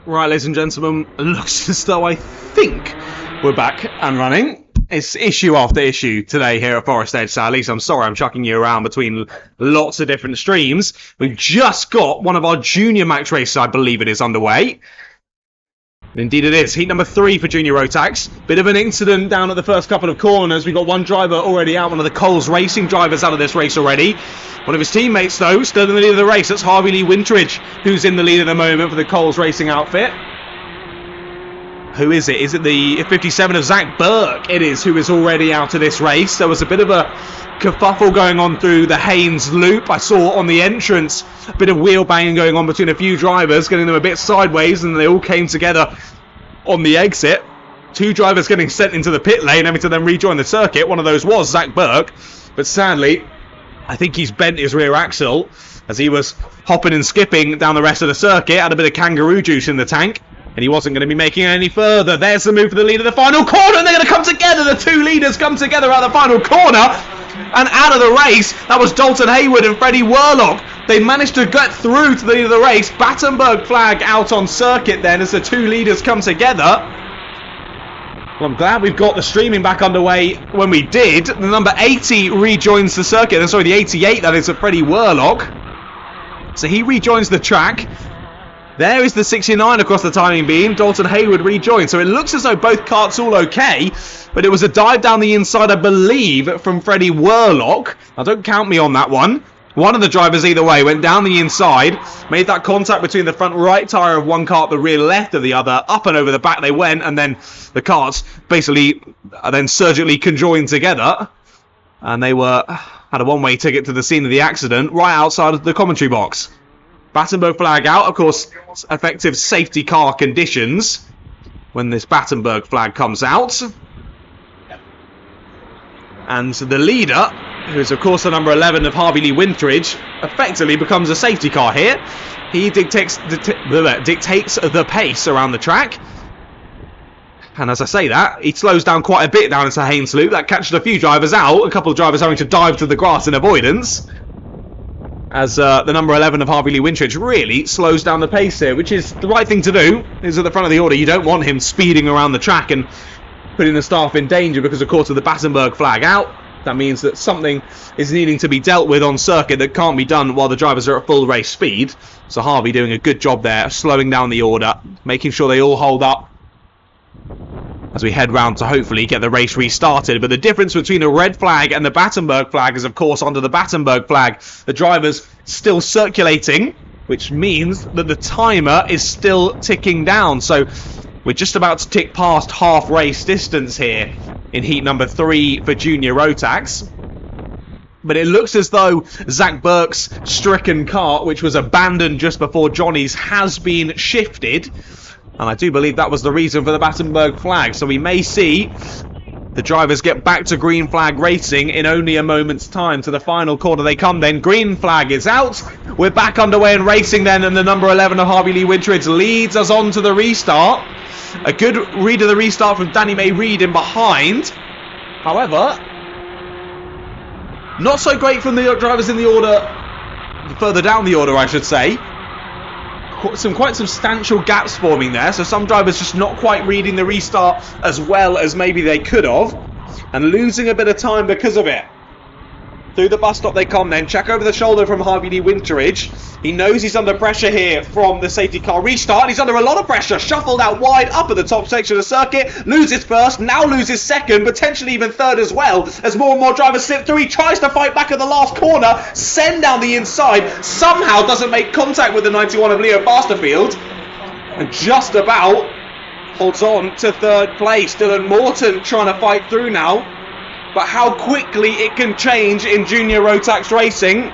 Right, ladies and gentlemen, looks as though I think we're back and running. It's issue after issue today here at Forest Edge, sadly, so I'm sorry I'm chucking you around between lots of different streams. We've just got one of our junior match races, I believe it is, underway. Indeed it is. Heat number 3 for Junior Rotax. Bit of an incident down at the first couple of corners. We've got one driver already out, one of the Coles Racing drivers out of this race already. One of his teammates, though, still in the lead of the race. That's Harvey Lee Wintridge, who's in the lead at the moment for the Coles Racing outfit. Who is it? Is it the 57 of Zach Burke? It is, who is already out of this race. There was a bit of a kerfuffle going on through the Haynes loop. I saw on the entrance a bit of wheel banging going on between a few drivers, getting them a bit sideways, and they all came together on the exit. Two drivers getting sent into the pit lane, having to then rejoin the circuit. One of those was Zach Burke, but sadly, I think he's bent his rear axle as he was hopping and skipping down the rest of the circuit. Had a bit of kangaroo juice in the tank, and he wasn't going to be making it any further. There's the move for the lead of the final corner, and they're going to come together. The two leaders come together out of the final corner, and out of the race, that was Dalton Hayward and Freddie Worlock. They managed to get through to the lead of the race. Battenberg flag out on circuit then as the two leaders come together. Well, I'm glad we've got the streaming back underway when we did. The number 80 rejoins the circuit. Sorry, the 88, that is, of Freddie Worlock. So he rejoins the track. There is the 69 across the timing beam. Dalton Hayward rejoined. So it looks as though both karts all okay. But it was a dive down the inside, I believe, from Freddie Worlock. Now, don't count me on that one. One of the drivers, either way, went down the inside, made that contact between the front right tyre of one kart, the rear left of the other, up and over the back they went, and then the karts basically then surgically conjoined together. And they had a one-way ticket to the scene of the accident right outside of the commentary box. Battenberg flag out, of course, effective safety car conditions when this Battenberg flag comes out. And the leader, who is of course the number 11 of Harvey Lee Wintridge, effectively becomes a safety car here. He dictates the pace around the track. And as I say that, he slows down quite a bit down into Haynes Loop. That catches a few drivers out, a couple of drivers having to dive to the grass in avoidance. As the number 11 of Harvey Lee Wintridge really slows down the pace here, which is the right thing to do. He's at the front of the order. You don't want him speeding around the track and putting the staff in danger because, of course, of the Battenberg flag out. That means that something is needing to be dealt with on circuit that can't be done while the drivers are at full race speed. So Harvey doing a good job there, slowing down the order, making sure they all hold up as we head round to hopefully get the race restarted. But the difference between a red flag and the Battenberg flag is, of course, under the Battenberg flag, the driver's still circulating, which means that the timer is still ticking down. So we're just about to tick past half race distance here in heat number 3 for Junior Rotax. But it looks as though Zach Burke's stricken kart, which was abandoned just before Johnny's, has been shifted. And I do believe that was the reason for the Battenberg flag. So we may see the drivers get back to green flag racing in only a moment's time. To the final corner they come then. Green flag is out. We're back underway and racing then. And the number 11 of Harvey Lee Wintridge leads us on to the restart. A good read of the restart from Danny May Reid in behind. However, not so great from the drivers in the order, further down the order I should say. Some quite substantial gaps forming there, so some drivers just not quite reading the restart as well as maybe they could have, and losing a bit of time because of it. Through the bus stop they come then. Check over the shoulder from Harvey Lee Wintridge. He knows he's under pressure here from the safety car restart. He's under a lot of pressure. Shuffled out wide up at the top section of the circuit. Loses first, now loses second, potentially even third as well. As more and more drivers slip through, he tries to fight back at the last corner. Send down the inside. Somehow doesn't make contact with the 91 of Leo Basterfield. And just about holds on to third place. Dylan Morton trying to fight through now. But how quickly it can change in Junior Rotax racing.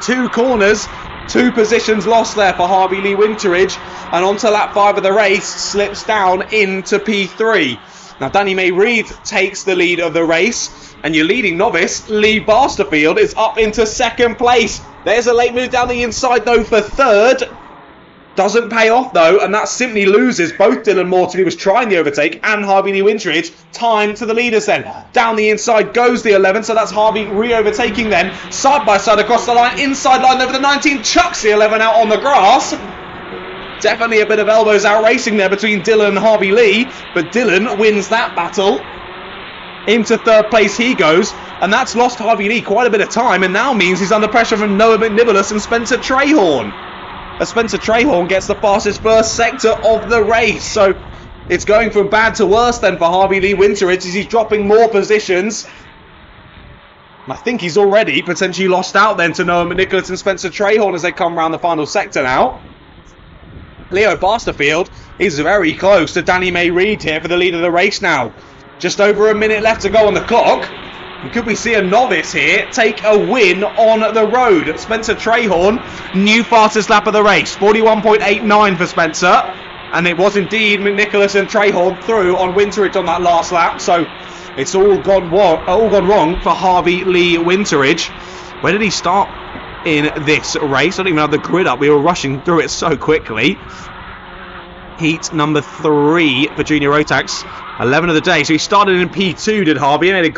2 corners, 2 positions lost there for Harvey Lee Wintridge. And onto lap 5 of the race, slips down into P3. Now Danny May Reid takes the lead of the race. And your leading novice, Lee Basterfield, is up into second place. There's a late move down the inside though for third. Doesn't pay off though, and that simply loses both Dylan Morton, who was trying the overtake, and Harvey Lee Wintridge time to the leaders then. Down the inside goes the 11, so that's Harvey re-overtaking then. Side by side across the line, inside line over the 19, chucks the 11 out on the grass. Definitely a bit of elbows out racing there between Dylan and Harvey Lee, but Dylan wins that battle. Into third place he goes, and that's lost Harvey Lee quite a bit of time, and now means he's under pressure from Noah McNicholas and Spencer Trahorn. As Spencer Trahorn gets the fastest first sector of the race, so it's going from bad to worse then for Harvey Lee Winteridge as he's dropping more positions. I think he's already potentially lost out then to Noah McNicholas and Spencer Trahorn as they come around the final sector now. Leo Basterfield is very close to Danny May Reid here for the lead of the race now. Just over a minute left to go on the clock. And could we see a novice here take a win on the road? Spencer Trahorn, new fastest lap of the race, 41.89 for Spencer. And it was indeed McNicholas and Trahorn through on Winteridge on that last lap. So it's all gone wrong for Harvey Lee Winteridge. Where did he start in this race? I don't even have the grid up. We were rushing through it so quickly. Heat number 3 for Junior Rotax, 11 of the day. So he started in P2, did Harvey, and made a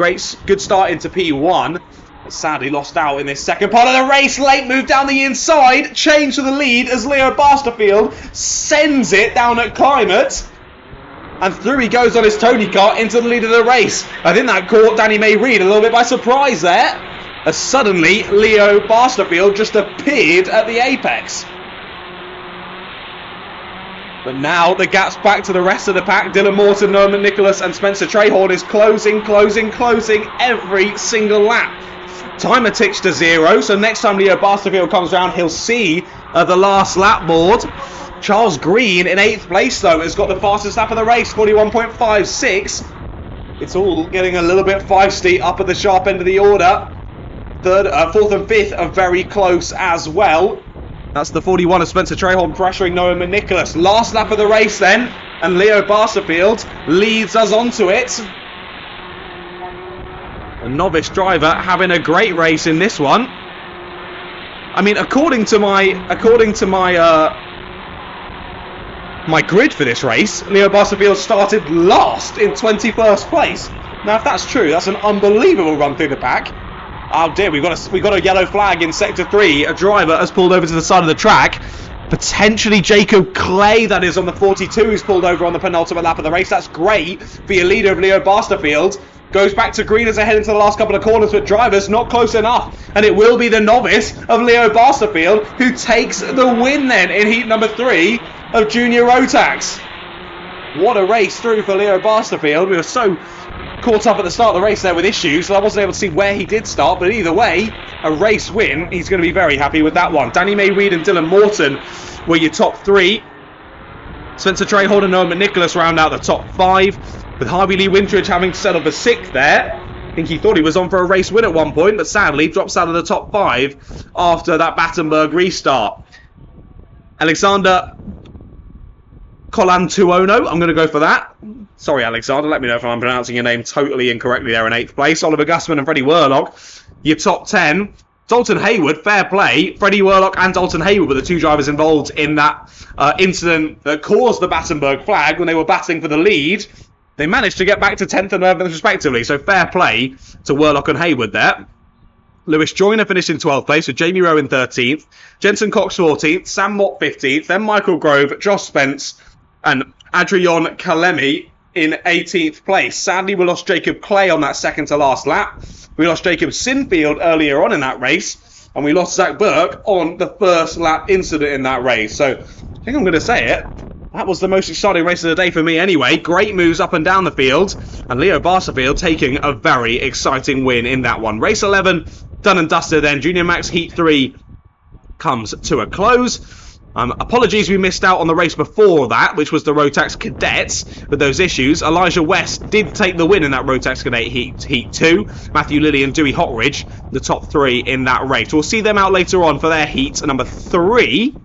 good start into P1. But sadly lost out in this second part of the race. Late move down the inside, change to the lead as Leo Basterfield sends it down at Climate. And through he goes on his Tony Kart into the lead of the race. I think that caught Danny May Reid a little bit by surprise there, as suddenly Leo Basterfield just appeared at the apex. But now the gap's back to the rest of the pack. Dylan Morton, Noah McNicholas and Spencer Trahorn is closing every single lap. Timer ticks to 0, so next time Leo Basterfield comes around, he'll see the last lap board. Charles Green in 8th place, though, has got the fastest lap of the race, 41.56. It's all getting a little bit feisty up at the sharp end of the order. 4th and 5th are very close as well. That's the 41 of Spencer Trahorn pressuring Noah McNicholas. Last lap of the race then, and Leo Basterfield leads us onto it. A novice driver having a great race in this one. I mean, according to my grid for this race, Leo Basterfield started last in 21st place. Now, if that's true, that's an unbelievable run through the pack. Oh dear, we've got a yellow flag in Sector 3. A driver has pulled over to the side of the track. Potentially Jacob Clay, that is, on the 42, who's pulled over on the penultimate lap of the race. That's great for your leader of Leo Basterfield. Goes back to green as they head into the last couple of corners, but drivers not close enough. And it will be the novice of Leo Basterfield who takes the win then in heat number 3 of Junior Rotax. What a race through for Leo Basterfield. We were so caught up at the start of the race there with issues, so I wasn't able to see where he did start, but either way, a race win. He's going to be very happy with that one. Danny May Reid and Dylan Morton were your top 3. Spencer Trahorn and Noah McNicholas round out the top 5, with Harvey Lee Winteridge having settled for 6th there. I think he thought he was on for a race win at one point, but sadly drops out of the top 5 after that Battenberg restart. Alexander Colantuono, I'm going to go for that. Sorry, Alexander, let me know if I'm pronouncing your name totally incorrectly there in 8th place. Oliver Gussman and Freddie Worlock, your top 10. Dalton Hayward, fair play. Freddie Worlock and Dalton Hayward were the 2 drivers involved in that incident that caused the Battenberg flag when they were battling for the lead. They managed to get back to 10th and 11th respectively, so fair play to Worlock and Hayward there. Lewis Joyner finished in 12th place with Jamie Rowe in 13th. Jensen Cox 14th, Sam Mott 15th, then Michael Grove, Josh Spence and Adrian Kalemi in 18th place. Sadly, we lost Jacob Clay on that second to last lap. We lost Jacob Sinfield earlier on in that race. And we lost Zach Burke on the first lap incident in that race. So, I think I'm going to say it. That was the most exciting race of the day for me anyway. Great moves up and down the field. And Leo Basterfield taking a very exciting win in that one. Race 11, done and dusted then. Junior Max Heat 3 comes to a close. Apologies we missed out on the race before that, which was the Rotax Cadets with those issues. Elijah West did take the win in that Rotax Cadet Heat 2. Matthew Lilly and Dewey Hotridge, the top 3 in that race. We'll see them out later on for their heat number 3.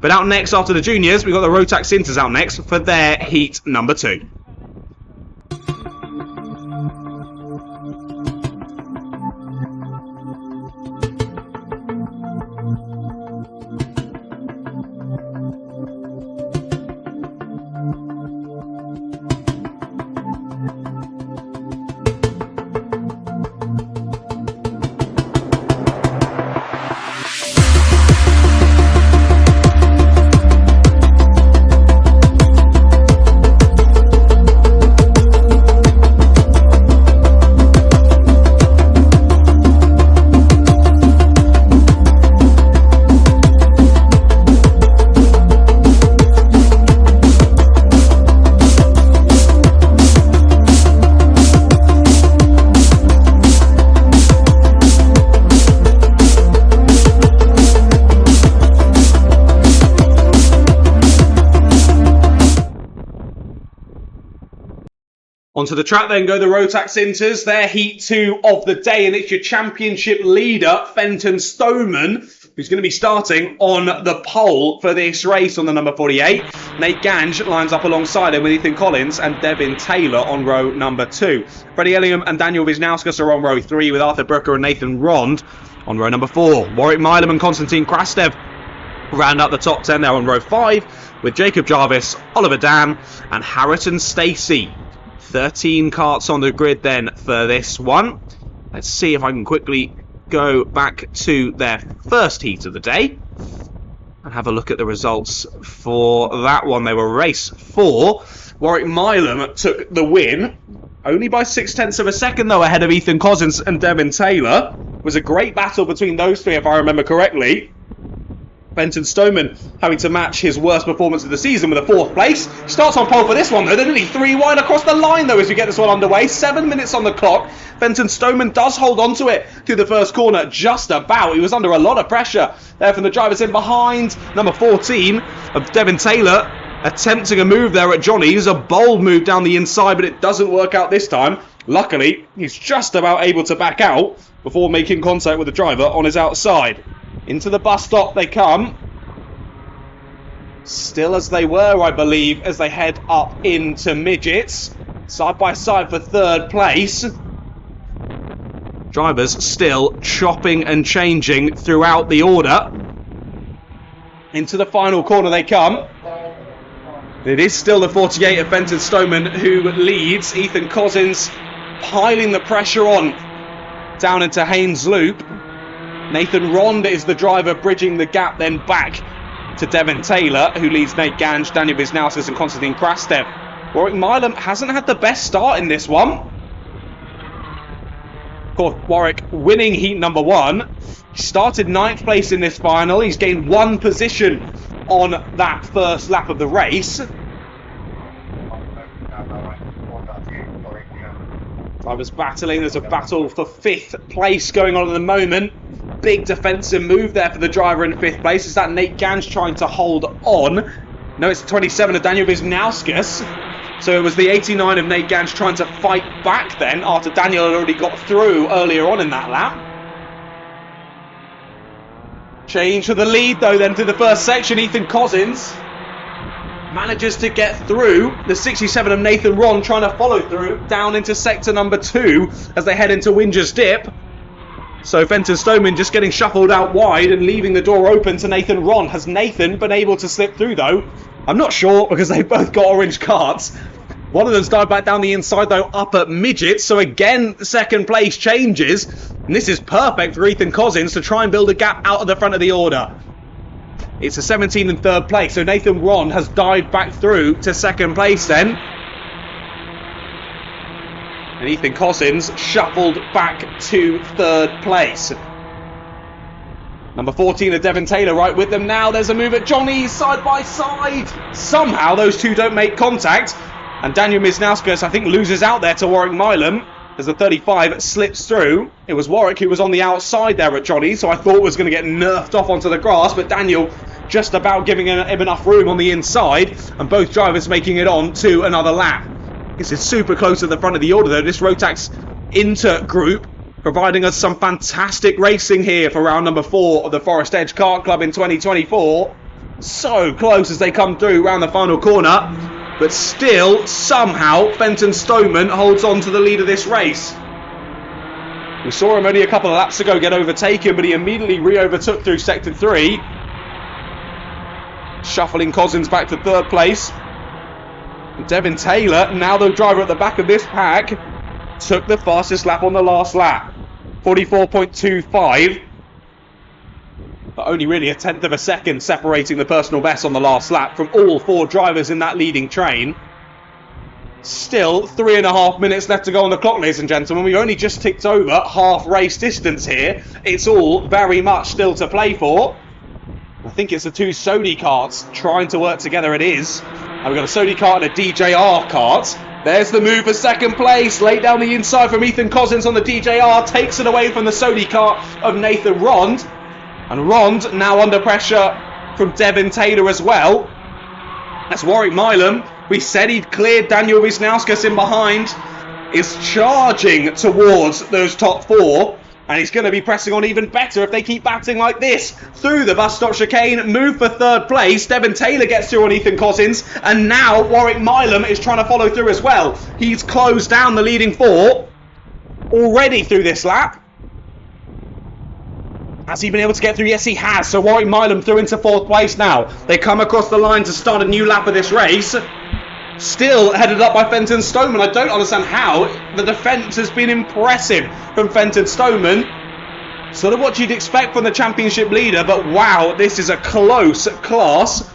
But out next after the juniors, we've got the Rotax Inters out next for their heat number 2. Onto the track then go the Rotax Inters, their Heat 2 of the day, and it's your championship leader, Fenton Stoneman, who's going to be starting on the pole for this race on the number 48. Nate Gange lines up alongside him with Ethan Collins and Devin Taylor on row number 2. Freddie Ellingham and Daniel Wisnauskas are on row 3 with Arthur Brooker and Nathan Rond on row number 4. Warwick Milam and Konstantin Krastev round up the top 10 there on row 5 with Jacob Jarvis, Oliver Dam and Harriton Stacey. 13 karts on the grid then for this one. Let's see if I can quickly go back to their first heat of the day and have a look at the results for that one. They were race 4. Warwick Milam took the win, only by 0.6 of a second though ahead of Ethan Cousins and Devin Taylor. It was a great battle between those three if I remember correctly. Fenton Stoneman having to match his worst performance of the season with a 4th place. He starts on pole for this one though, didn't he? 3 wide across the line though as we get this one underway. 7 minutes on the clock. Fenton Stoneman does hold on to it through the first corner just about. He was under a lot of pressure there from the drivers in behind. Number 14 of Devin Taylor attempting a move there at Johnny's. A bold move down the inside, but it doesn't work out this time. Luckily, he's just about able to back out before making contact with the driver on his outside. Into the bus stop they come. Still as they were, I believe, as they head up into midgets. Side by side for 3rd place. Drivers still chopping and changing throughout the order. Into the final corner they come. It is still the 48 of Fenton Stoneman who leads. Ethan Cousins piling the pressure on down into Haynes Loop. Nathan Rond is the driver bridging the gap then back to Devin Taylor, who leads Nate Gange, Daniel Wisnauskas and Konstantin Krastev. Warwick Milam hasn't had the best start in this one. Of course, Warwick winning heat number 1. He started 9th place in this final. He's gained 1 position on that first lap of the race. Drivers battling. There's a battle for 5th place going on at the moment. Big defensive move there for the driver in 5th place. Is that Nate Gange trying to hold on? No, it's the 27 of Daniel Wisnauskas. So it was the 89 of Nate Gange trying to fight back then after Daniel had already got through earlier on in that lap. Change for the lead though then to the first section. Ethan Cousins manages to get through. The 67 of Nathan Ron trying to follow through down into sector number 2 as they head into Winger's Dip. So Fenton Stoneman just getting shuffled out wide and leaving the door open to Nathan Ron. Has Nathan been able to slip through though? I'm not sure because they've both got orange carts. One of them's dived back down the inside though up at midget. So again, 2nd place changes. And this is perfect for Ethan Cousins to try and build a gap out of the front of the order. It's a 17 and 3rd place. So Nathan Ron has dived back through to 2nd place then. And Ethan Cousins shuffled back to 3rd place. Number 14 of Devin Taylor right with them now. There's a move at Johnny's side by side. Somehow those two don't make contact. And Daniel Wisnauskas, I think, loses out there to Warwick Milam as the 35 slips through. It was Warwick who was on the outside there at Johnny's, so I thought was going to get nerfed off onto the grass. But Daniel just about giving him enough room on the inside. And both drivers making it on to another lap. This is super close to the front of the order though. This Rotax Inter group providing us some fantastic racing here for round number 4 of the Forest Edge Kart Club in 2024. So close as they come through round the final corner. But still, somehow, Fenton Stoneman holds on to the lead of this race. We saw him only a couple of laps ago get overtaken, but he immediately re-overtook through Sector 3. Shuffling Cousins back to 3rd place. Devin Taylor, now the driver at the back of this pack, took the fastest lap on the last lap. 44.25. But only really a 1/10 of a second separating the personal best on the last lap from all 4 drivers in that leading train. Still 3.5 minutes left to go on the clock, ladies and gentlemen. We've only just ticked over half race distance here. It's all very much still to play for. I think it's the 2 Sodi karts trying to work together. It is. And we've got a Sodi kart and a DJR kart. There's the move for 2nd place. Laid down the inside from Ethan Cousins on the DJR. Takes it away from the Sodi kart of Nathan Rond. And Rond now under pressure from Devin Taylor as well. That's Warwick Milam We said he'd cleared Daniel Wisnauskas in behind. Is charging towards those top 4. And he's going to be pressing on even better if they keep batting like this. Through the bus stop chicane, move for 3rd place. Devon Taylor gets through on Ethan Cousins. And now Warwick Milam is trying to follow through as well. He's closed down the leading 4 already through this lap. Has he been able to get through? Yes, he has. So Warwick Milam through into 4th place now. They come across the line to start a new lap of this race. Still headed up by Fenton Stoneman. I don't understand how. The defence has been impressive from Fenton Stoneman. Sort of what you'd expect from the championship leader, but wow, this is a close class,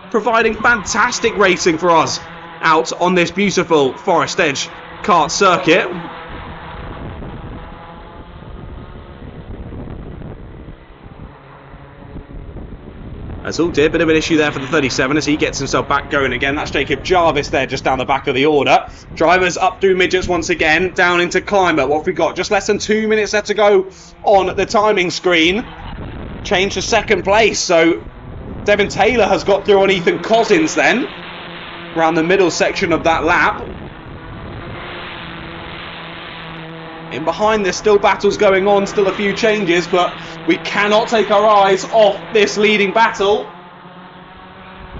providing fantastic racing for us out on this beautiful Forest Edge kart circuit. As all did, bit of an issue there for the 37 as he gets himself back going again. That's Jacob Jarvis there just down the back of the order. Drivers up through midgets once again, down into climber. What have we got? Just less than 2 minutes left to go on the timing screen. Change to 2nd place, so Devon Taylor has got through on Ethan Cousins then, around the middle section of that lap. In behind, there's still battles going on, still a few changes, but we cannot take our eyes off this leading battle.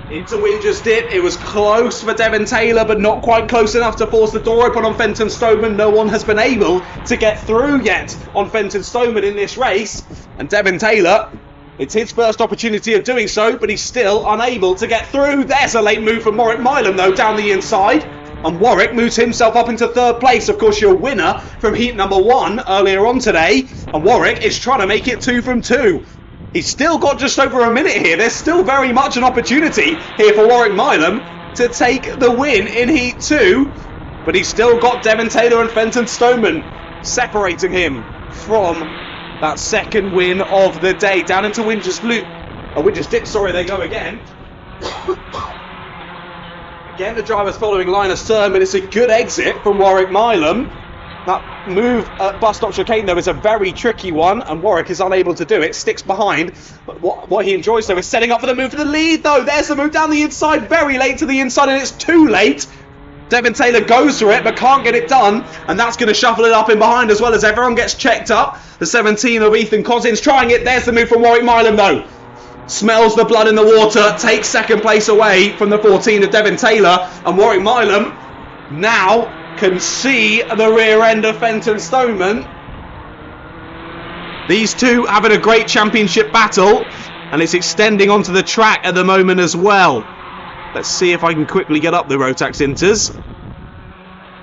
Into Winger's Dip. It was close for Devon Taylor, but not quite close enough to force the door open on Fenton Stoneman. No one has been able to get through yet on Fenton Stoneman in this race. And Devon Taylor, it's his first opportunity of doing so, but he's still unable to get through. There's a late move from Warwick Milam, though, down the inside. And Warwick moves himself up into 3rd place. Of course, your winner from heat number 1 earlier on today. And Warwick is trying to make it 2 from 2. He's still got just over a minute here. There's still very much an opportunity here for Warwick Milam to take the win in heat 2. But he's still got Devon Taylor and Fenton Stoneman separating him from that 2nd win of the day. Down into Winger's Dip, sorry, they go again. Again, the driver's following line astern, but it's a good exit from Warwick Milam. That move at bus stop chicane, though, is a very tricky one, and Warwick is unable to do it, sticks behind. But what he enjoys, though, is setting up for the move for the lead, though. There's the move down the inside, very late to the inside, and it's too late. Devon Taylor goes for it, but can't get it done, and that's going to shuffle it up in behind as well as everyone gets checked up. The 17 of Ethan Cousins trying it. There's the move from Warwick Milam, though. Smells the blood in the water, takes 2nd place away from the 14 of Devon Taylor, and Warwick Milam now can see the rear end of Fenton Stoneman. These two having a great championship battle, and it's extending onto the track at the moment as well. Let's see if I can quickly get up the Rotax Inters.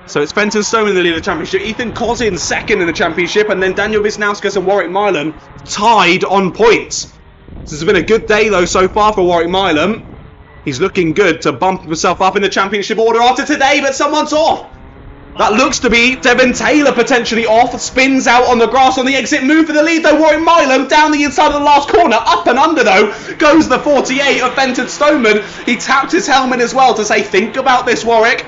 So it's Fenton Stoneman in the lead of the championship, Ethan Cousins 2nd in the championship, and then Daniel Wisnauskas and Warwick Milam tied on points. This has been a good day, though, so far for Warwick Milam. He's looking good to bump himself up in the championship order after today, but someone's off. That looks to be Devon Taylor potentially off. Spins out on the grass on the exit. Move for the lead, though. Warwick Milam down the inside of the last corner. Up and under, though, goes the 48 of Fenton Stoneman. He tapped his helmet as well to say, think about this, Warwick.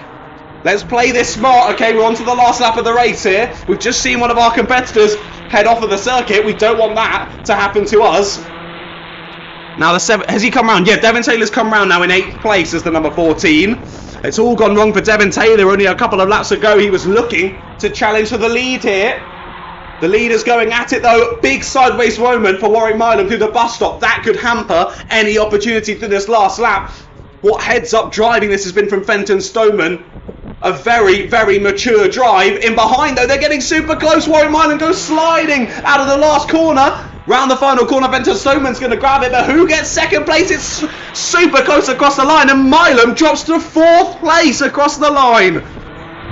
Let's play this smart. Okay, we're on to the last lap of the race here. We've just seen one of our competitors head off of the circuit. We don't want that to happen to us. Now, has he come round? Yeah, Devon Taylor's come round now in 8th place as the number 14. It's all gone wrong for Devon Taylor. Only a couple of laps ago, he was looking to challenge for the lead here. The leader's going at it, though. Big sideways moment for Warwick Milam through the bus stop. That could hamper any opportunity through this last lap. What heads-up driving this has been from Fenton Stoneman. A very, very mature drive. In behind, though, they're getting super close. Warwick Milam goes sliding out of the last corner. Round the final corner, Fenton Stoneman's going to grab it, but who gets 2nd place? It's super close across the line, and Milam drops to 4th place across the line.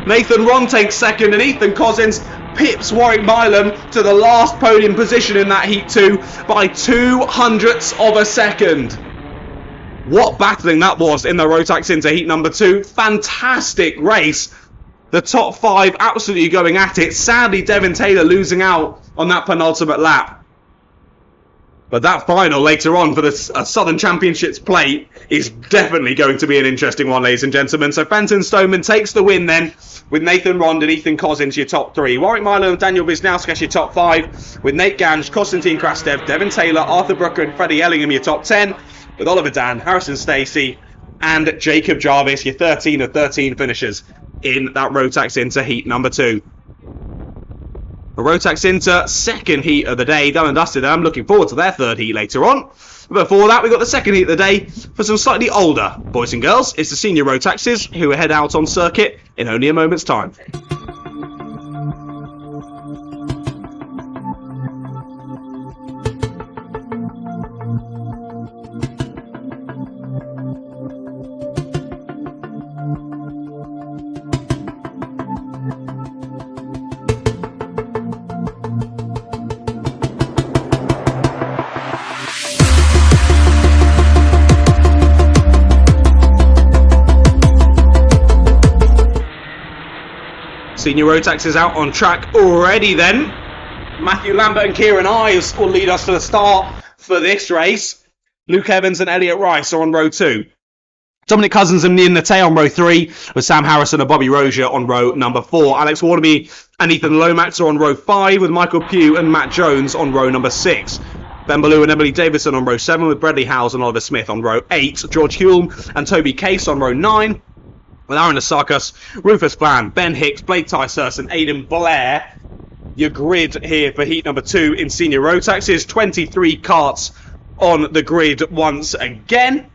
Nathan Ron takes 2nd, and Ethan Cousins pips Warwick Milam to the last podium position in that Heat 2 by 0.02 of a second. What battling that was in the Rotax Inter Heat number 2. Fantastic race. The top 5 absolutely going at it. Sadly, Devon Taylor losing out on that penultimate lap. But that final later on for the Southern Championships plate is definitely going to be an interesting one, ladies and gentlemen. So Fenton Stoneman takes the win then, with Nathan Rond and Ethan Cousins your top 3. Warwick Milam and Daniel Wisnauskas your top 5, with Nate Gange, Konstantin Krastev, Devon Taylor, Arthur Brooker and Freddie Ellingham your top 10, with Oliver Dan, Harrison Stacey, and Jacob Jarvis, your 13 of 13 finishers in that Rotax Inter heat number 2. The Rotax Inter second heat of the day, done and dusted. I'm looking forward to their third heat later on. Before that, we got the second heat of the day for some slightly older boys and girls. It's the senior Rotaxes who will head out on circuit in only a moment's time. Senior Rotax is out on track already then. Matthew Lambert and Kieran Ives will lead us to the start for this race. Luke Evans and Elliot Rice are on row 2. Dominic Cousins and Nian Nate on row 3, with Sam Harrison and Bobby Rozier on row number 4. Alex Waterby and Ethan Lomax are on row 5, with Michael Pugh and Matt Jones on row number 6. Ben Ballou and Emily Davison on row 7, with Bradley Howes and Oliver Smith on row 8. George Hulme and Toby Case on row 9. With Aaron Asakis, Rufus Bland, Ben Hicks, Blake Ticehurst and Aidan Blair. Your grid here for heat number 2 in senior Rotax is 23 karts on the grid once again.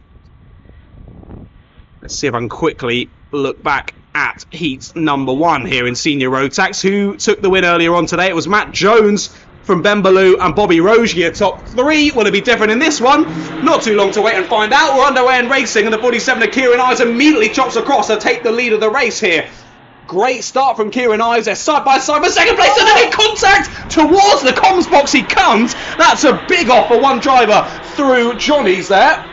Let's see if I can quickly look back at heat number 1 here in senior Rotax. Who took the win earlier on today? It was Matt Jones from Ben Ballou and Bobby Rozier. Top 3. Will it be different in this one? Not too long to wait and find out. We're underway in racing, and the 47 of Kieran Ives immediately chops across to take the lead of the race here. Great start from Kieran Ives. They're side by side for second place, and then in contact towards the comms box he comes. That's a big off for one driver through Johnny's there.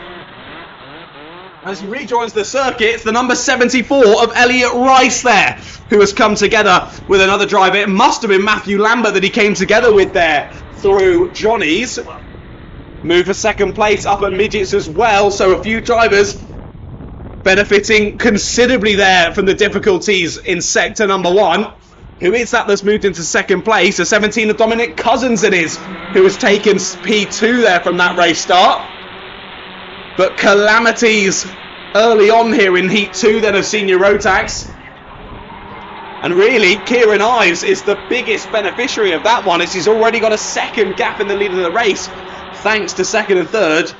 As he rejoins the circuit, it's the number 74 of Elliot Rice there, who has come together with another driver. It must have been Matthew Lambert that he came together with there through Johnny's. Move for second place up at midgets as well, so a few drivers benefiting considerably there from the difficulties in sector number 1. Who is that that's moved into second place? The 17 of Dominic Cousins it is, who has taken P2 there from that race start. But calamities early on here in Heat 2 then of Senior Rotax. And really, Kieran Ives is the biggest beneficiary of that one, as he's already got a second gap in the lead of the race, thanks to second and third.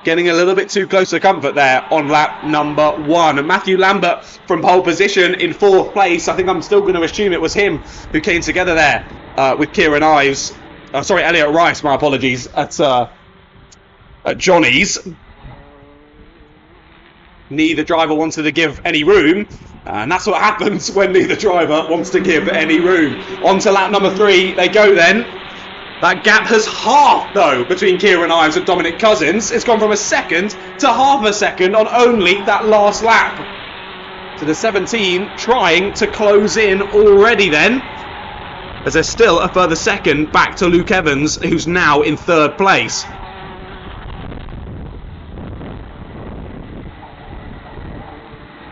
Getting a little bit too close to comfort there on lap number 1. And Matthew Lambert from pole position in 4th place. I think I'm still going to assume it was him who came together there with Kieran Ives. Elliot Rice, my apologies, at Johnny's. Neither driver wanted to give any room, and that's what happens when neither driver wants to give any room. On to lap number 3 they go then. That gap has halved though between Kieran Ives and Dominic Cousins. It's gone from a second to half a second on only that last lap. So the 17 trying to close in already then, as there's still a further second back to Luke Evans, who's now in 3rd place.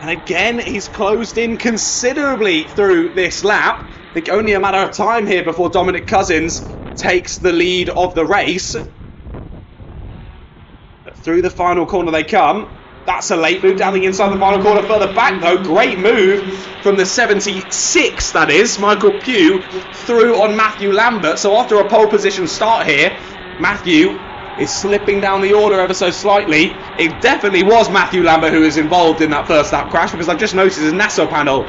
And again, he's closed in considerably through this lap. I think only a matter of time here before Dominic Cousins takes the lead of the race. Through the final corner they come. That's a late move down the inside the final corner. Further back though, great move from the 76, that is, Michael Pugh, through on Matthew Lambert. So after a pole position start here, Matthew is slipping down the order ever so slightly. It definitely was Matthew Lambert who was involved in that first lap crash, because I've just noticed his NASA panel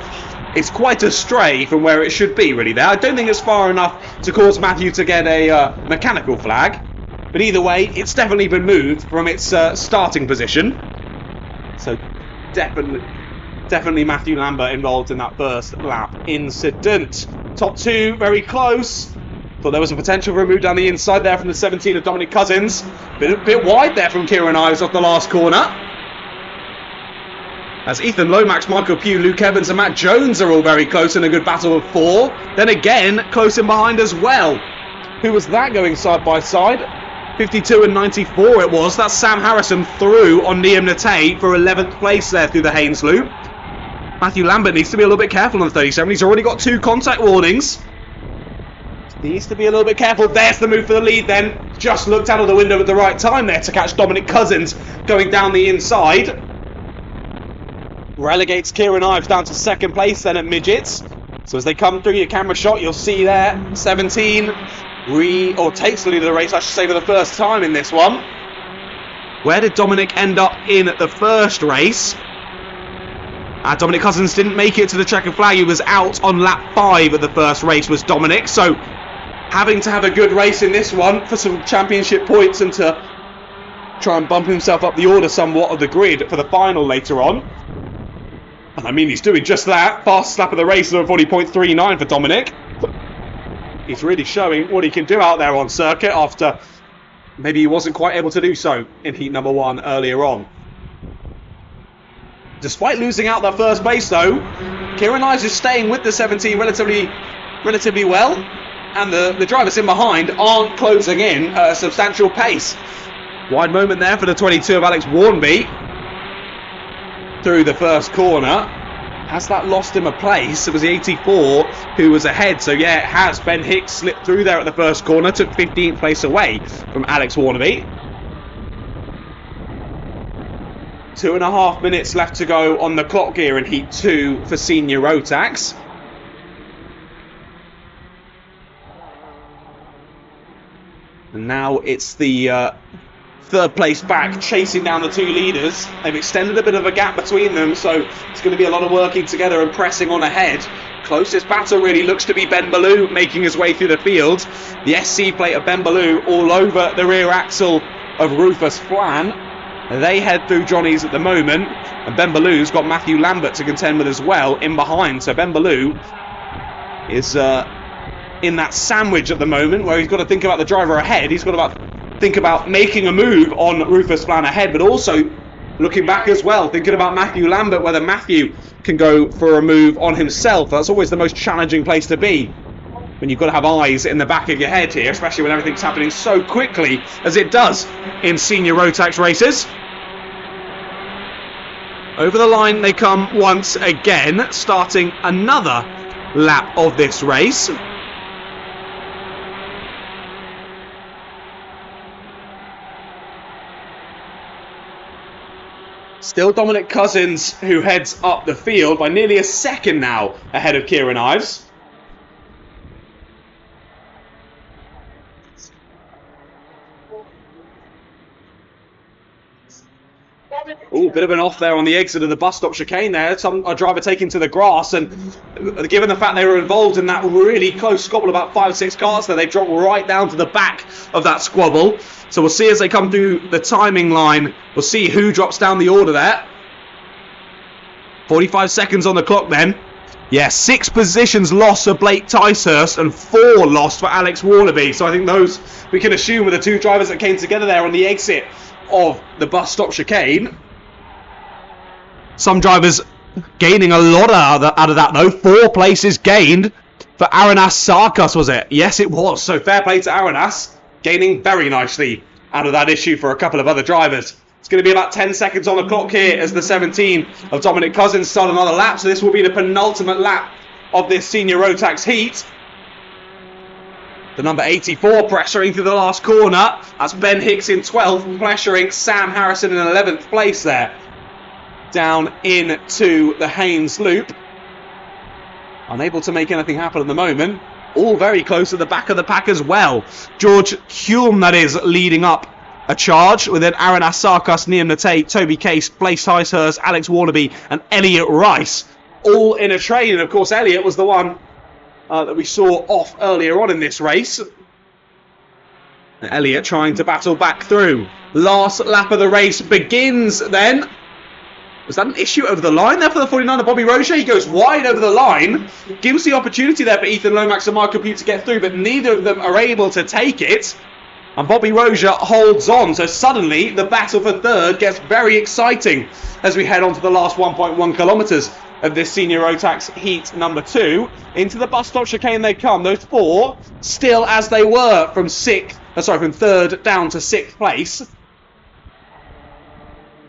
is quite astray from where it should be really there. I don't think it's far enough to cause Matthew to get a mechanical flag, but either way it's definitely been moved from its starting position. So definitely Matthew Lambert involved in that first lap incident. Top 2 very close. Thought there was a potential for a move down the inside there from the 17 of Dominic Cousins. A bit wide there from Kieran Ives off the last corner. As Ethan Lomax, Michael Pugh, Luke Evans and Matt Jones are all very close in a good battle of 4. Then again, close in behind as well. Who was that going side by side? 52 and 94 it was. That's Sam Harrison through on Nian Nate for 11th place there through the Haynes Loop. Matthew Lambert needs to be a little bit careful on the 37. He's already got 2 contact warnings. Needs to be a little bit careful. There's the move for the lead then. Just looked out of the window at the right time there to catch Dominic Cousins going down the inside. relegates Kieran Ives down to second place then at midgets. So as they come through your camera shot, you'll see there 17 takes the lead of the race, I should say, for the first time in this one. Where did Dominic end up in the first race? Dominic Cousins didn't make it to the checkered flag. He was out on lap 5 of the first race, was Dominic. So having to have a good race in this one for some championship points and to try and bump himself up the order somewhat of the grid for the final later on. And I mean, he's doing just that. Fastest lap of the race of 40.39 for Dominic. He's really showing what he can do out there on circuit after maybe he wasn't quite able to do so in heat number 1 earlier on. Despite losing out that first place though, Kieran Ives is staying with the 17 relatively well, and the drivers in behind aren't closing in at a substantial pace. Wide moment there for the 22 of Alex Warnby through the first corner. Has that lost him a place? It was the 84 who was ahead, so yeah, it has. Ben Hicks slipped through there at the first corner, took 15th place away from Alex Warnby. 2.5 minutes left to go on the clock here in Heat 2 for Senior Rotax. And now it's the third place back chasing down the 2 leaders. They've extended a bit of a gap between them, so it's going to be a lot of working together and pressing on ahead. Closest battle really looks to be Ben Ballou making his way through the field. The SC plate of Ben Ballou all over the rear axle of Rufus Flan. They head through Johnny's at the moment, and Ben Ballou's got Matthew Lambert to contend with as well in behind. So Ben Ballou is in that sandwich at the moment where he's got to think about the driver ahead. He's got to think about making a move on Rufus Flan ahead, but also looking back as well, thinking about Matthew Lambert, whether Matthew can go for a move on himself. That's always the most challenging place to be when you've got to have eyes in the back of your head here, especially when everything's happening so quickly as it does in Senior Rotax races. Over the line they come once again, starting another lap of this race. Still Dominic Cousins who heads up the field by nearly a second now ahead of Kieran Ives. Oh, bit of an off there on the exit of the bus stop chicane there. A driver taking to the grass, and given the fact they were involved in that really close squabble, about 5 or 6 cars there, they dropped right down to the back of that squabble. So we'll see as they come through the timing line, we'll see who drops down the order there. 45 seconds on the clock then. Yeah, 6 positions lost for Blake Ticehurst and 4 lost for Alex Warnaby. So I think those we can assume were the 2 drivers that came together there on the exit of the bus stop chicane. Some drivers gaining a lot out of that though. 4 places gained for Aranas Sarkas, was it? Yes, it was. So fair play to Aranas, gaining very nicely out of that issue for a couple of other drivers. It's going to be about 10 seconds on the clock here as the 17 of Dominic Cousins start another lap. So this will be the penultimate lap of this Senior Rotax heat. The number 84 pressuring through the last corner. That's Ben Hicks in 12th, pressuring Sam Harrison in 11th place there. Down into the Haynes loop. Unable to make anything happen at the moment. All very close at the back of the pack as well. George Hulme, that is, leading up a charge, with then Aranas Sarkas, Liam Nate, Toby Case, Blake Ticehurst, Alex Warnaby and Elliot Rice. All in a train, and of course Elliot was the one that we saw off earlier on in this race. Elliot trying to battle back through. Last lap of the race begins then. Was that an issue over the line there for the 49er Bobby Roger? He goes wide over the line. Gives the opportunity there for Ethan Lomax and Michael Pugh to get through, but neither of them are able to take it. And Bobby Roger holds on. So suddenly the battle for third gets very exciting as we head on to the last 1.1 kilometres of this Senior Rotax heat number 2. Into the bus stop chicane they come. Those 4 still as they were from third down to 6th place.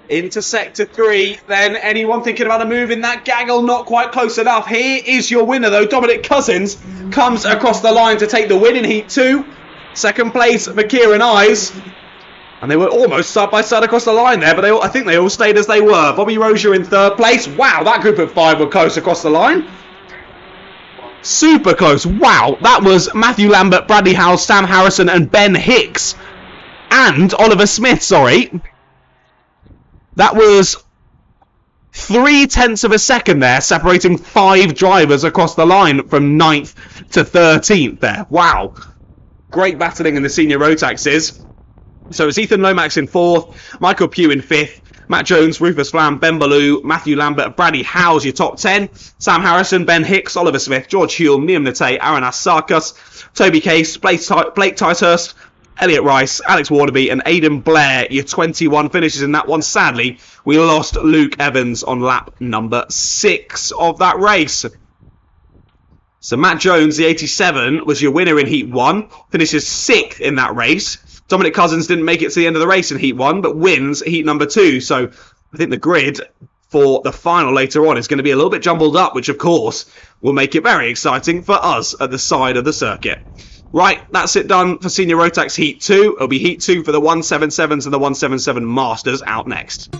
Into sector 3, then anyone thinking about a move in that gaggle, not quite close enough. Here is your winner though. Dominic Cousins comes across the line to take the win in heat 2. Second place for Kieran Ives. And they were almost side by side across the line there, but I think they all stayed as they were. Bobby Rozier in third place. Wow, that group of 5 were close across the line. Super close. Wow, that was Matthew Lambert, Bradley Howes, Sam Harrison and Ben Hicks. And Oliver Smith, sorry. That was 0.3 of a second there, separating 5 drivers across the line from 9th to 13th there. Wow. Great battling in the senior Rotaxes. So it's Ethan Lomax in 4th, Michael Pugh in 5th, Matt Jones, Rufus Flam, Ben Ballou, Matthew Lambert, Bradley Howes, your top 10. Sam Harrison, Ben Hicks, Oliver Smith, George Huell, Liam Nate, Aaron Asarkas, Toby Case, Blake Ticehurst, Elliot Rice, Alex Warderby and Aidan Blair, your 21 finishes in that one. Sadly, we lost Luke Evans on lap number 6 of that race. So Matt Jones, the 87, was your winner in Heat 1, finishes 6th in that race. Dominic Cousins didn't make it to the end of the race in Heat 1, but wins Heat number 2. So I think the grid for the final later on is going to be a little bit jumbled up, which of course will make it very exciting for us at the side of the circuit. Right, that's it done for Senior Rotax Heat 2. It'll be Heat 2 for the 177s and the 177 Masters out next.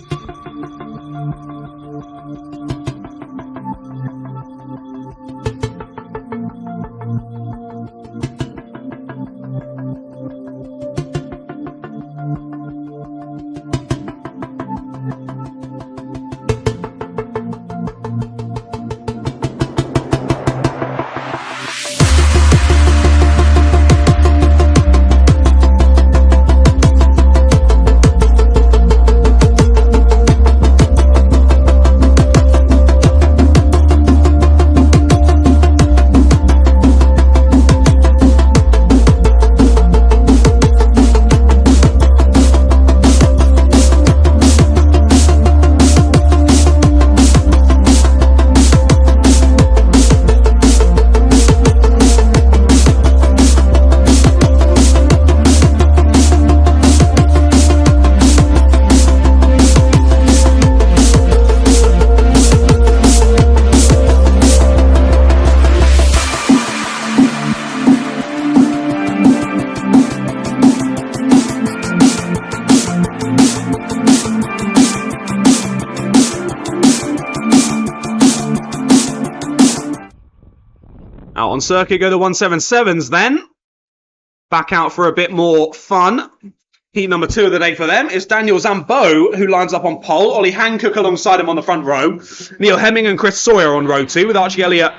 Out on circuit go the 177s then. Back out for a bit more fun. Heat number 2 of the day for them is Daniel Zambo, who lines up on pole. Ollie Hancock alongside him on the front row. Neil Hemming and Chris Sawyer on row 2, with Archie Elliott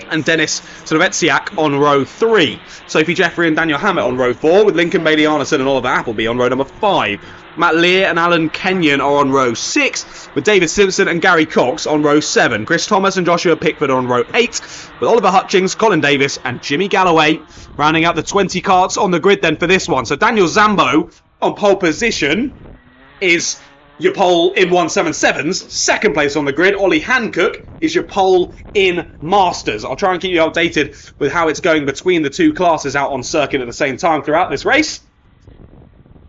and Dennis Slovetsiak on row 3. Sophie Jeffrey and Daniel Hammett on row 4, with Lincoln Bailey Arneson and Oliver Appleby on row number 5. Matt Lear and Alan Kenyon are on row 6, with David Simpson and Gary Cox on row 7. Chris Thomas and Joshua Pickford on row 8, with Oliver Hutchings, Colin Davis and Jimmy Galloway rounding out the 20 karts on the grid then for this one. So Daniel Zambo on pole position is your pole in 177s. Second place on the grid, Ollie Hancock, is your pole in Masters. I'll try and keep you updated with how it's going between the two classes out on circuit at the same time throughout this race.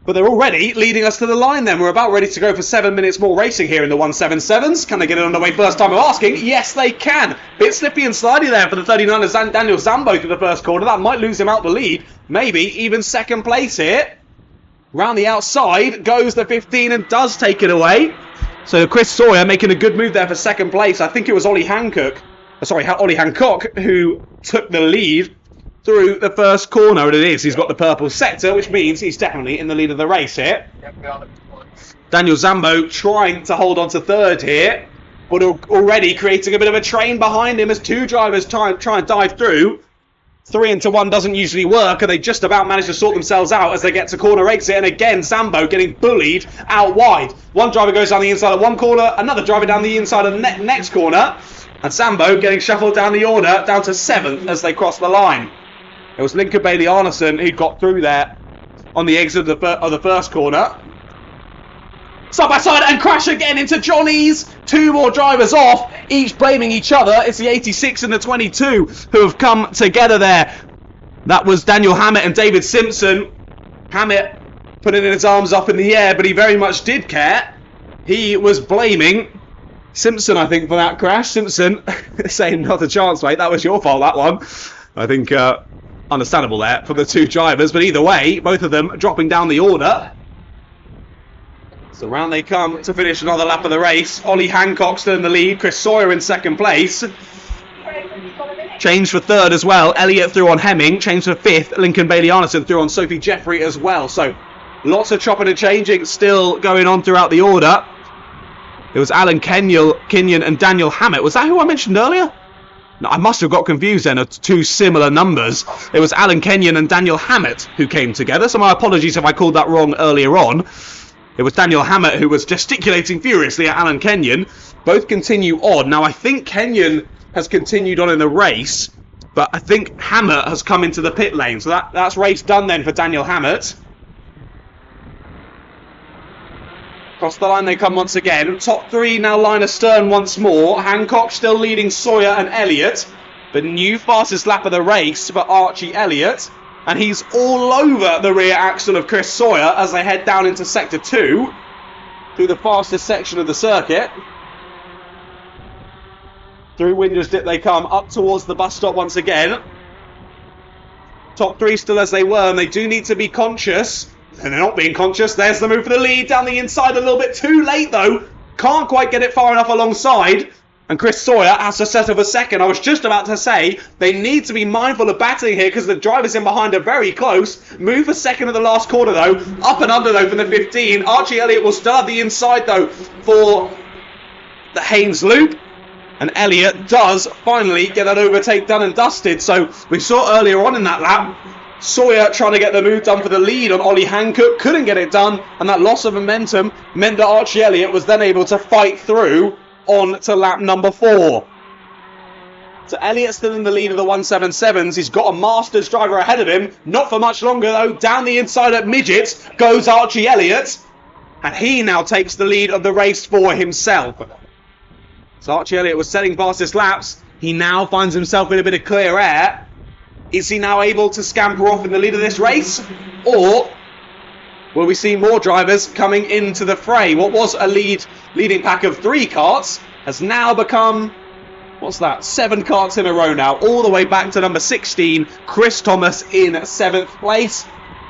But they're already leading us to the line then. We're about ready to go for 7 minutes more racing here in the 177s. Can they get it underway first time of asking? Yes, they can. Bit slippy and slidey there for the 39ers, Daniel Zambo through the first corner. That might lose him out the lead. Maybe even second place here. Round the outside goes the 15 and does take it away. So Chris Sawyer making a good move there for second place. I think it was Ollie Hancock who took the lead through the first corner, and it is. He's got the purple sector, which means he's definitely in the lead of the race here. Daniel Zambo trying to hold on to third here, but already creating a bit of a train behind him as two drivers try and dive through. 3 into 1 doesn't usually work, and they just about manage to sort themselves out as they get to corner exit. And again, Zambo getting bullied out wide. One driver goes down the inside of one corner, another driver down the inside of the next corner, and Zambo getting shuffled down the order down to 7th as they cross the line. It was Lincoln Bailey Arneson who got through there on the exit of the first corner. Side by side and crash again into Johnny's. 2 more drivers off, each blaming each other. It's the 86 and the 22 who have come together there. That was Daniel Hammett and David Simpson. Hammett putting his arms up in the air, but he very much did care. He was blaming Simpson, I think, for that crash. Simpson saying, not a chance, mate. That was your fault, that one. I think understandable there for the 2 drivers, but either way, both of them dropping down the order. So round they come to finish another lap of the race. Ollie Hancock still in the lead. Chris Sawyer in second place. Change for third as well. Elliott through on Hemming. Change for fifth. Lincoln Bailey-Arneson through on Sophie Jeffrey as well. So lots of chopping and changing still going on throughout the order. It was Alan Kenyon and Daniel Hammett. Was that who I mentioned earlier? No, I must have got confused then of two similar numbers. It was Alan Kenyon and Daniel Hammett who came together. So my apologies if I called that wrong earlier on. It was Daniel Hammett who was gesticulating furiously at Alan Kenyon. Both continue on. Now, I think Kenyon has continued on in the race, but I think Hammett has come into the pit lane. So that's race done then for Daniel Hammett. Across the line they come once again. Top three now line astern once more. Hancock still leading Sawyer and Elliott. The new fastest lap of the race for Archie Elliott. And he's all over the rear axle of Chris Sawyer as they head down into Sector 2 through the fastest section of the circuit. Through Winder's Dip they come, up towards the bus stop once again. Top three still as they were, and they do need to be conscious. And they're not being conscious. There's the move for the lead down the inside, a little bit too late though. Can't quite get it far enough alongside. And Chris Sawyer has to settle for second. I was just about to say they need to be mindful of battling here because the drivers in behind are very close. Move for second at the last corner though. Up and under though from the 15. Archie Elliott will start the inside though for the Haynes loop. And Elliott does finally get that overtake done and dusted. So we saw earlier on in that lap, Sawyer trying to get the move done for the lead on Ollie Hancock. Couldn't get it done. And that loss of momentum meant that Archie Elliott was then able to fight through on to lap number 4. So Elliott still in the lead of the 177s. He's got a Masters driver ahead of him. Not for much longer though. Down the inside at midgets goes Archie Elliott. And he now takes the lead of the race for himself. So Archie Elliott was setting fastest laps. He now finds himself in a bit of clear air. Is he now able to scamper off in the lead of this race? Or will we see more drivers coming into the fray? What was a leading pack of 3 karts has now become, what's that, 7 karts in a row now, all the way back to number 16, Chris Thomas in 7th place.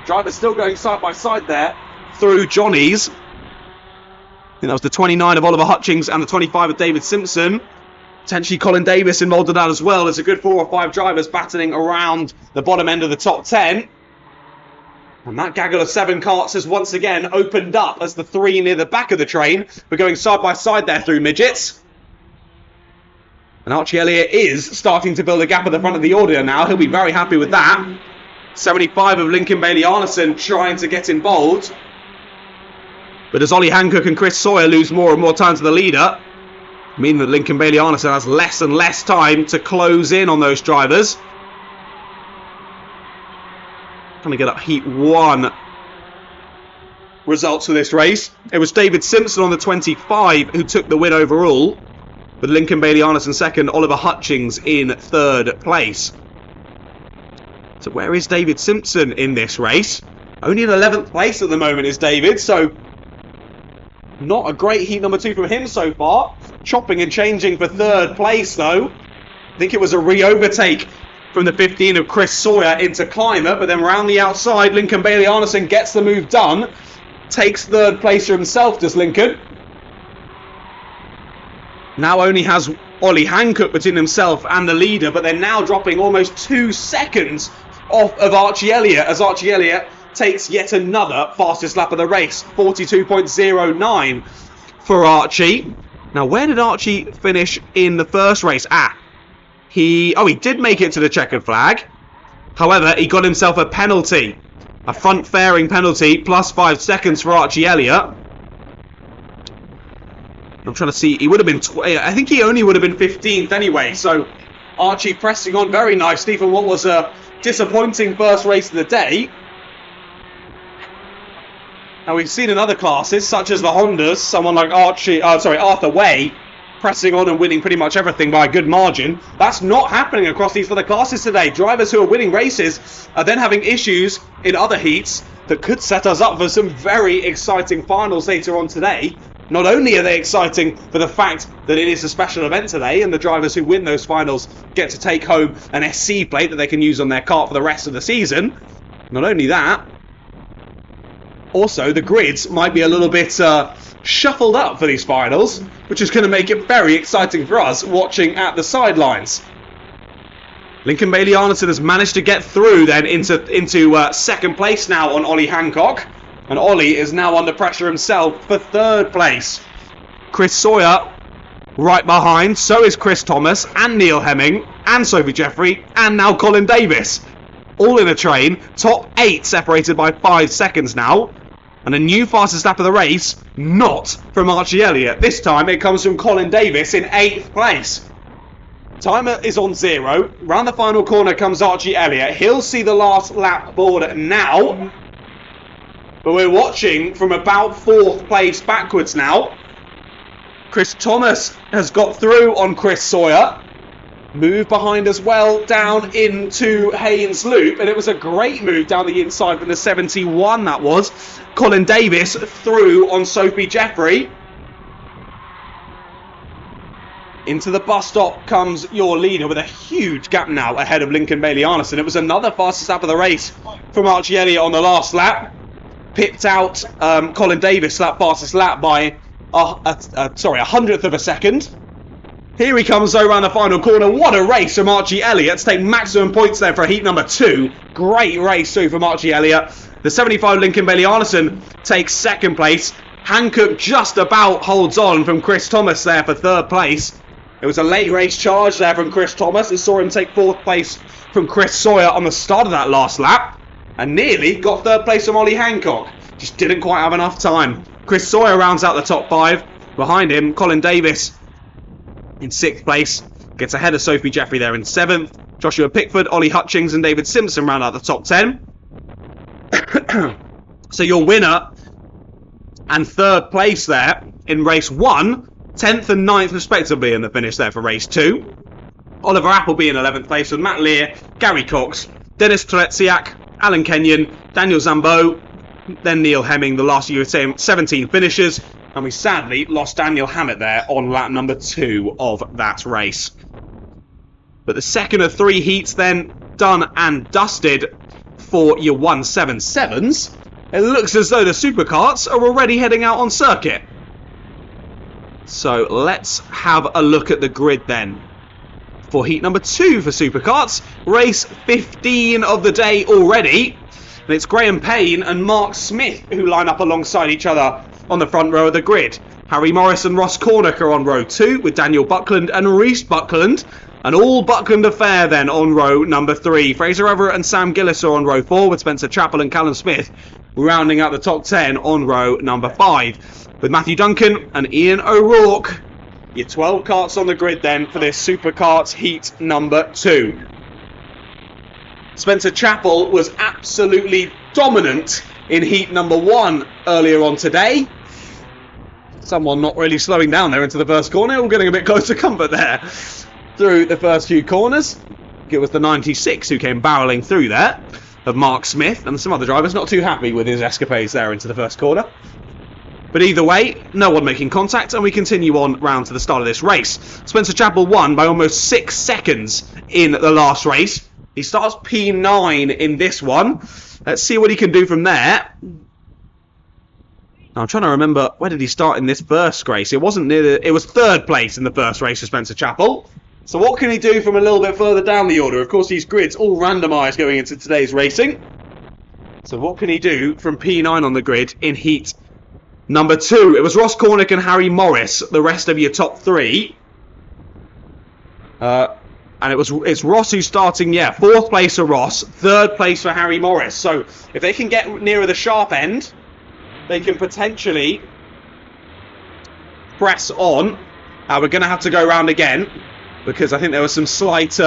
Drivers still going side by side there through Johnny's. I think that was the 29 of Oliver Hutchings and the 25 of David Simpson. Potentially Colin Davis involved in that as well. There's a good 4 or 5 drivers battling around the bottom end of the top 10. And that gaggle of 7 karts has once again opened up as the 3 near the back of the train were going side by side there through midgets. And Archie Elliott is starting to build a gap at the front of the order now. He'll be very happy with that. 75 of Lincoln Bailey-Arneson trying to get involved. But as Ollie Hancock and Chris Sawyer lose more and more time to the leader, meaning that Lincoln Bailey-Arneson has less and less time to close in on those drivers. Trying to get up Heat 1 results for this race. It was David Simpson on the 25 who took the win overall, with Lincoln Bailey-Arneson second, Oliver Hutchings in 3rd place. So where is David Simpson in this race? Only in 11th place at the moment is David, so not a great heat number 2 from him so far. Chopping and changing for 3rd place though. I think it was a re-overtake from the 15 of Chris Sawyer into Climber, but then round the outside, Lincoln Bailey-Arneson gets the move done. Takes 3rd place for himself, does Lincoln. Now only has Ollie Hancock between himself and the leader, but they're now dropping almost 2 seconds off of Archie Elliott, as Archie Elliott takes yet another fastest lap of the race, 42.09 for Archie. Now, where did Archie finish in the first race? He did make it to the checkered flag. However, he got himself a penalty, a front fairing penalty, plus 5 seconds for Archie Elliott. I'm trying to see, he would have been, I think he only would have been 15th anyway, so Archie pressing on very nicely for what was a disappointing first race of the day. Now, we've seen in other classes, such as the Hondas, someone like Arthur Way, pressing on and winning pretty much everything by a good margin. That's not happening across these other classes today. Drivers who are winning races are then having issues in other heats that could set us up for some very exciting finals later on today. Not only are they exciting for the fact that it is a special event today and the drivers who win those finals get to take home an SC plate that they can use on their kart for the rest of the season. Not only that, Also, the grids might be a little bit shuffled up for these finals, which is going to make it very exciting for us watching at the sidelines. Lincoln Bailey Arneson has managed to get through then into second place now on Ollie Hancock. And Ollie is now under pressure himself for third place. Chris Sawyer right behind, so is Chris Thomas and Neil Hemming and Sophie Jeffrey and now Colin Davis. All in a train, top 8 separated by 5 seconds now. And a new fastest lap of the race, not from Archie Elliott. This time it comes from Colin Davis in 8th place. Timer is on 0. Round the final corner comes Archie Elliott. He'll see the last lap board now. But we're watching from about 4th place backwards now. Chris Thomas has got through on Chris Sawyer. Move behind as well down into Haynes Loop. And it was a great move down the inside from the 71, that was. Colin Davis through on Sophie Jeffrey. Into the bus stop comes your leader with a huge gap now ahead of Lincoln Bailey Arneson. It was another fastest lap of the race from Archie Elliott on the last lap. Pipped out Colin Davis, that fastest lap, by a hundredth of a second. Here he comes though around the final corner. What a race from Archie Elliott to take maximum points there for heat number 2. Great race too from Archie Elliott. The 75 Lincoln Bailey Arneson takes second place. Hancock just about holds on from Chris Thomas there for third place. It was a late race charge there from Chris Thomas. It saw him take 4th place from Chris Sawyer on the start of that last lap. And nearly got 3rd place from Ollie Hancock. Just didn't quite have enough time. Chris Sawyer rounds out the top 5. Behind him, Colin Davis in 6th place. Gets ahead of Sophie Jeffrey there in 7th. Joshua Pickford, Ollie Hutchings and David Simpson round out the top 10. So your winner and 3rd place there in race 1. 10th and 9th respectively in the finish there for race 2. Oliver Appleby in 11th place with Matt Lear, Gary Cox, Dennis Tretsiak, Alan Kenyon, Daniel Zambo, then Neil Hemming, the last of your 17 finishers. And we sadly lost Daniel Hammett there on lap number 2 of that race. But the second of 3 heats then done and dusted for your 177s. It looks as though the supercarts are already heading out on circuit. So let's have a look at the grid then. For heat number 2 for supercarts, race 15 of the day already. And it's Graham Payne and Mark Smith who line up alongside each other on the front row of the grid. Harry Morris and Ross Cornick are on row 2 with Daniel Buckland and Rhys Buckland. An all Buckland affair then on row number 3. Fraser Everett and Sam Gillis are on row 4 with Spencer Chappell and Callum Smith rounding out the top 10 on row number 5. With Matthew Duncan and Ian O'Rourke. Your 12 karts on the grid then for this supercarts heat number 2. Spencer Chappell was absolutely dominant in heat number 1 earlier on today. Someone not really slowing down there into the first corner. All getting a bit close to comfort there through the first few corners. It was the 96 who came barrelling through there of Mark Smith, and some other drivers not too happy with his escapades there into the first corner. But either way, no one making contact, and we continue on round to the start of this race. Spencer Chappell won by almost 6 seconds in the last race. He starts P9 in this one. Let's see what he can do from there. Now, I'm trying to remember, where did he start in this first race? It wasn't near the... It was 3rd place in the first race for Spencer Chappell. So what can he do from a little bit further down the order? Of course, these grids all randomised going into today's racing. So what can he do from P9 on the grid in heat number 2? It was Ross Cornick and Harry Morris, the rest of your top 3. And it's Ross who's starting, 4th place for Ross, 3rd place for Harry Morris. So if they can get nearer the sharp end, they can potentially press on. We're going to have to go round again because I think there was some slight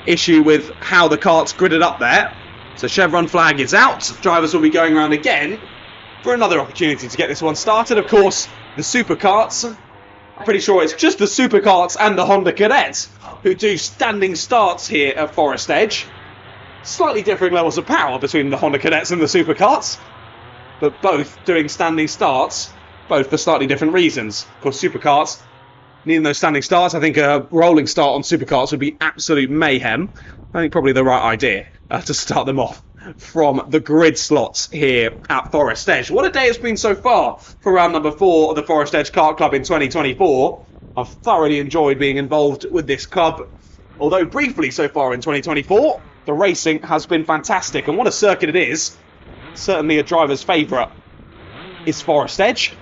issue with how the kart's gridded up there. So chevron flag is out. Drivers will be going round again for another opportunity to get this one started. Of course, the supercarts, I'm pretty sure it's just the supercarts and the Honda Cadets who do standing starts here at Forest Edge. Slightly differing levels of power between the Honda Cadets and the supercarts, but both doing standing starts, both for slightly different reasons. Of course, supercarts needing those standing starts. I think a rolling start on supercarts would be absolute mayhem. I think probably the right idea to start them off from the grid slots here at Forest Edge. What a day it's been so far for round number 4 of the Forest Edge Kart Club in 2024. I've thoroughly enjoyed being involved with this club, although briefly so far in 2024. The racing has been fantastic, and what a circuit it is. Certainly a driver's favourite is Forest Edge.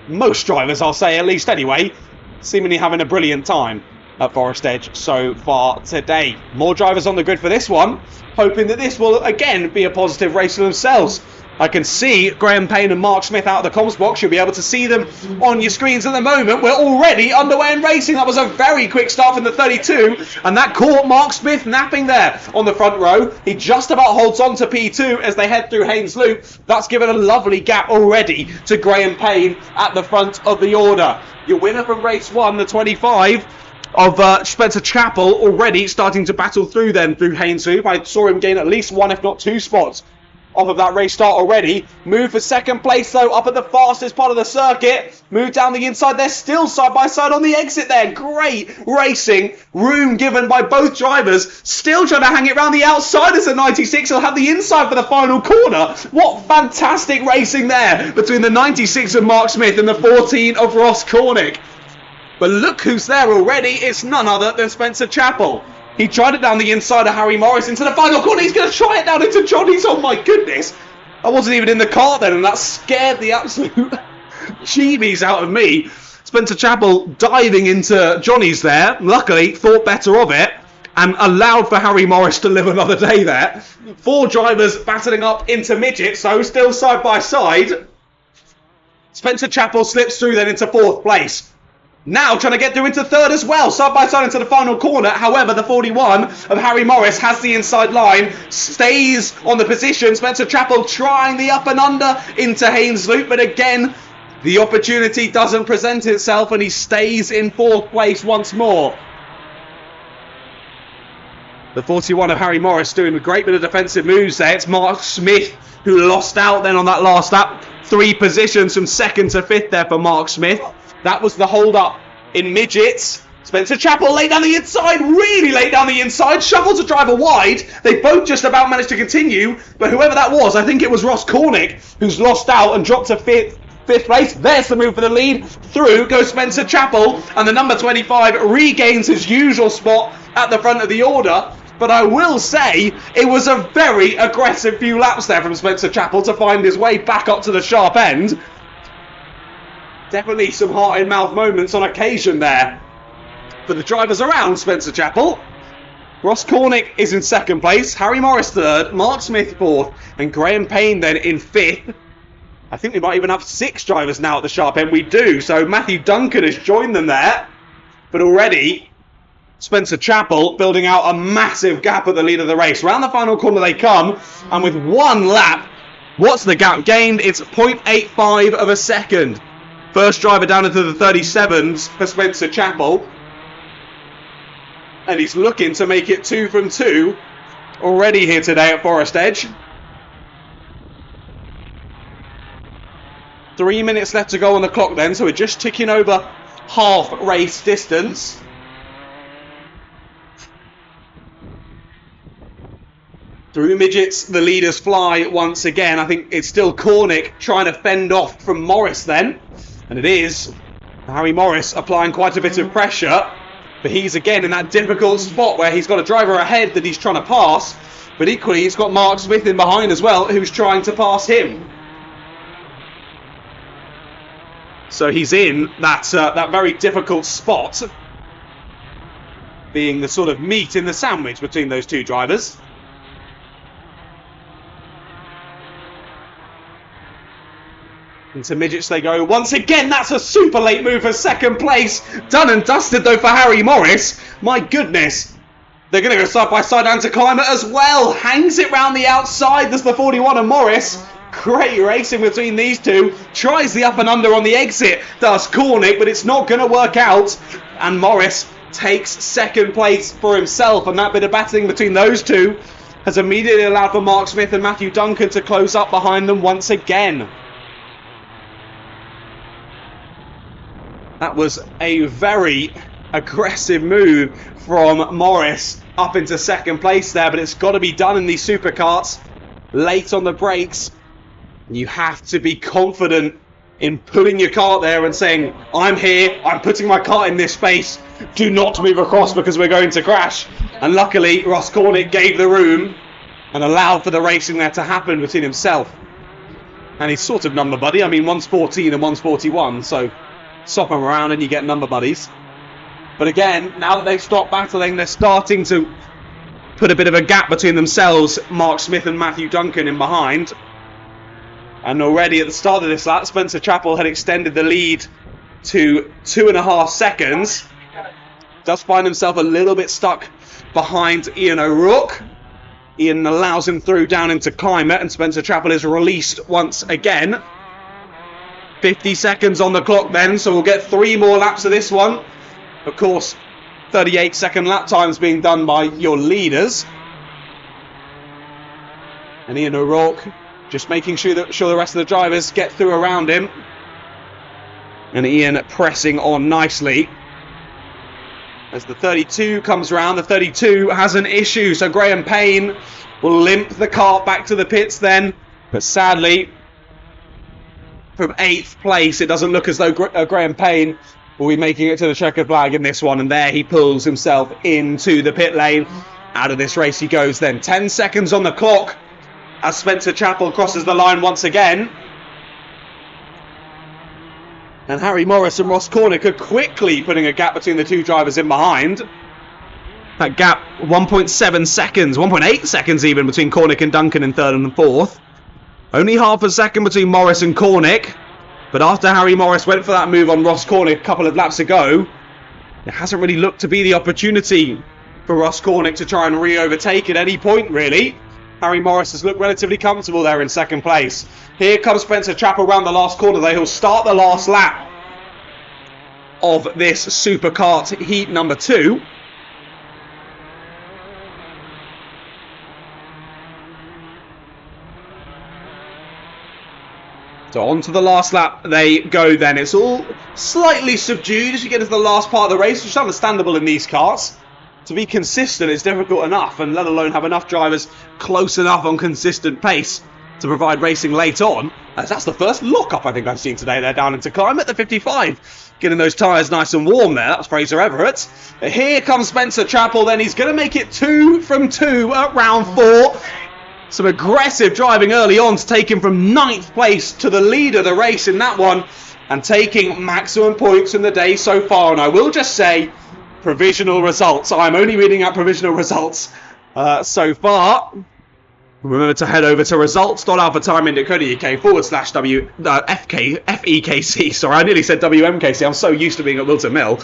Most drivers, I'll say, at least anyway, seemingly having a brilliant time at Forest Edge so far today. More drivers on the grid for this one, hoping that this will again be a positive race for themselves. I can see Graham Payne and Mark Smith out of the comms box. You'll be able to see them on your screens at the moment. We're already underway in racing. That was a very quick start from the 32, and that caught Mark Smith napping there on the front row. He just about holds on to P2 as they head through Haynes Loop. That's given a lovely gap already to Graham Payne at the front of the order. Your winner from race 1, the 25 of Spencer Chappell, already starting to battle through then through Haynes Loop. I saw him gain at least 1, if not 2 spots off of that race start already. Move for second place though, up at the fastest part of the circuit. Move down the inside. They're still side by side on the exit there. Great racing. Room given by both drivers. Still trying to hang it around the outside as the 96 will have the inside for the final corner. What fantastic racing there between the 96 of Mark Smith and the 14 of Ross Cornick. But look who's there already. It's none other than Spencer Chappell. He tried it down the inside of Harry Morris into the final corner. He's going to try it down into Johnny's. Oh my goodness. I wasn't even in the car then, and that scared the absolute jeebies out of me. Spencer Chappell diving into Johnny's there. Luckily, thought better of it and allowed for Harry Morris to live another day there. 4 drivers battling up into midget, so still side by side. Spencer Chappell slips through then into 4th place. Now trying to get through into 3rd as well, side by side into the final corner. However, the 41 of Harry Morris has the inside line, stays on the position. Spencer Chappell trying the up and under into Haynes Loop, but again, the opportunity doesn't present itself and he stays in 4th place once more. The 41 of Harry Morris doing a great bit of defensive moves there. It's Mark Smith who lost out then on that last lap. 3 positions from 2nd to 5th there for Mark Smith. That was the hold-up in midgets. Spencer Chappell laid down the inside, really laid down the inside, shuffled the driver wide. They both just about managed to continue, but whoever that was, I think it was Ross Cornick, who's lost out and dropped to 5th place. There's the move for the lead. Through goes Spencer Chappell, and the number 25 regains his usual spot at the front of the order. But I will say, it was a very aggressive few laps there from Spencer Chappell to find his way back up to the sharp end. Definitely some heart-in-mouth moments on occasion there for the drivers around Spencer Chappell. Ross Cornick is in 2nd place, Harry Morris 3rd, Mark Smith 4th, and Graham Payne then in 5th. I think we might even have 6 drivers now at the sharp end. We do, so Matthew Duncan has joined them there. But already, Spencer Chappell building out a massive gap at the lead of the race. Round the final corner they come, and with 1 lap, what's the gap gained? It's 0.85 of a second. First driver down into the 37s for Spencer Chappell. And he's looking to make it 2 from 2 already here today at Forest Edge. 3 minutes left to go on the clock then, so we're just ticking over half race distance. Through midgets, the leaders fly once again. I think it's still Cornick trying to fend off from Morris then. And it is Harry Morris applying quite a bit of pressure. But he's again in that difficult spot where he's got a driver ahead that he's trying to pass. But equally, he's got Mark Smith in behind as well, who's trying to pass him. So he's in that very difficult spot, being the sort of meat in the sandwich between those 2 drivers. Into midgets they go once again. That's a super late move for 2nd place. Done and dusted though for Harry Morris. My goodness. They're going to go side by side and to climb it as well. Hangs it round the outside. There's the 41 of Morris. Great racing between these 2. Tries the up and under on the exit. Does Cornick, but it's not going to work out. And Morris takes 2nd place for himself. And that bit of battling between those 2 has immediately allowed for Mark Smith and Matthew Duncan to close up behind them once again. That was a very aggressive move from Morris up into second place there, but it's got to be done in these supercarts. Late on the brakes. You have to be confident in putting your kart there and saying, I'm here, I'm putting my kart in this space, do not move across because we're going to crash. And luckily, Ross Cornick gave the room and allowed for the racing there to happen between himself and his sort of number buddy. I mean, one's 14 and one's 41, so swap them around and you get number buddies. But again, now that they've stopped battling, they're starting to put a bit of a gap between themselves, Mark Smith and Matthew Duncan in behind. And already at the start of this lap, Spencer Chappell had extended the lead to 2.5 seconds. Does find himself a little bit stuck behind Ian O'Rourke. Ian allows him through down into Climate, and Spencer Chappell is released once again. 50 seconds on the clock then, so we'll get 3 more laps of this one. Of course, 38-second lap times being done by your leaders. And Ian O'Rourke just making sure the rest of the drivers get through around him. And Ian pressing on nicely. As the 32 comes around, the 32 has an issue. So Graham Payne will limp the kart back to the pits then. But sadly, from 8th place, it doesn't look as though Graham Payne will be making it to the checkered flag in this one. And there he pulls himself into the pit lane. Out of this race he goes then. 10 seconds on the clock as Spencer Chappell crosses the line once again. And Harry Morris and Ross Cornick are quickly putting a gap between the two drivers in behind. That gap, 1.7 seconds, 1.8 seconds even between Cornick and Duncan in 3rd and 4th. Only half a second between Morris and Cornick. But after Harry Morris went for that move on Ross Cornick a couple of laps ago, it hasn't really looked to be the opportunity for Ross Cornick to try and re-overtake at any point, really. Harry Morris has looked relatively comfortable there in 2nd place. Here comes Spencer Chappell around the last corner there. He'll start the last lap of this supercart heat number 2. So on to the last lap they go then. It's all slightly subdued as you get to the last part of the race, which is understandable in these karts. To be consistent is difficult enough, and let alone have enough drivers close enough on consistent pace to provide racing late on. As that's the first lock-up I think I've seen today. They're down into Climate, the 55. Getting those tyres nice and warm there. That's Fraser Everett. Here comes Spencer Chappell then. He's going to make it 2 from 2 at round 4. Some aggressive driving early on to take him from 9th place to the lead of the race in that one. And taking maximum points in the day so far. And I will just say, provisional results. I'm only reading out provisional results so far. Remember to head over to results.alphatiming.co.uk/FEKC. Sorry, I nearly said WMKC. I'm so used to being at Wilton Mill.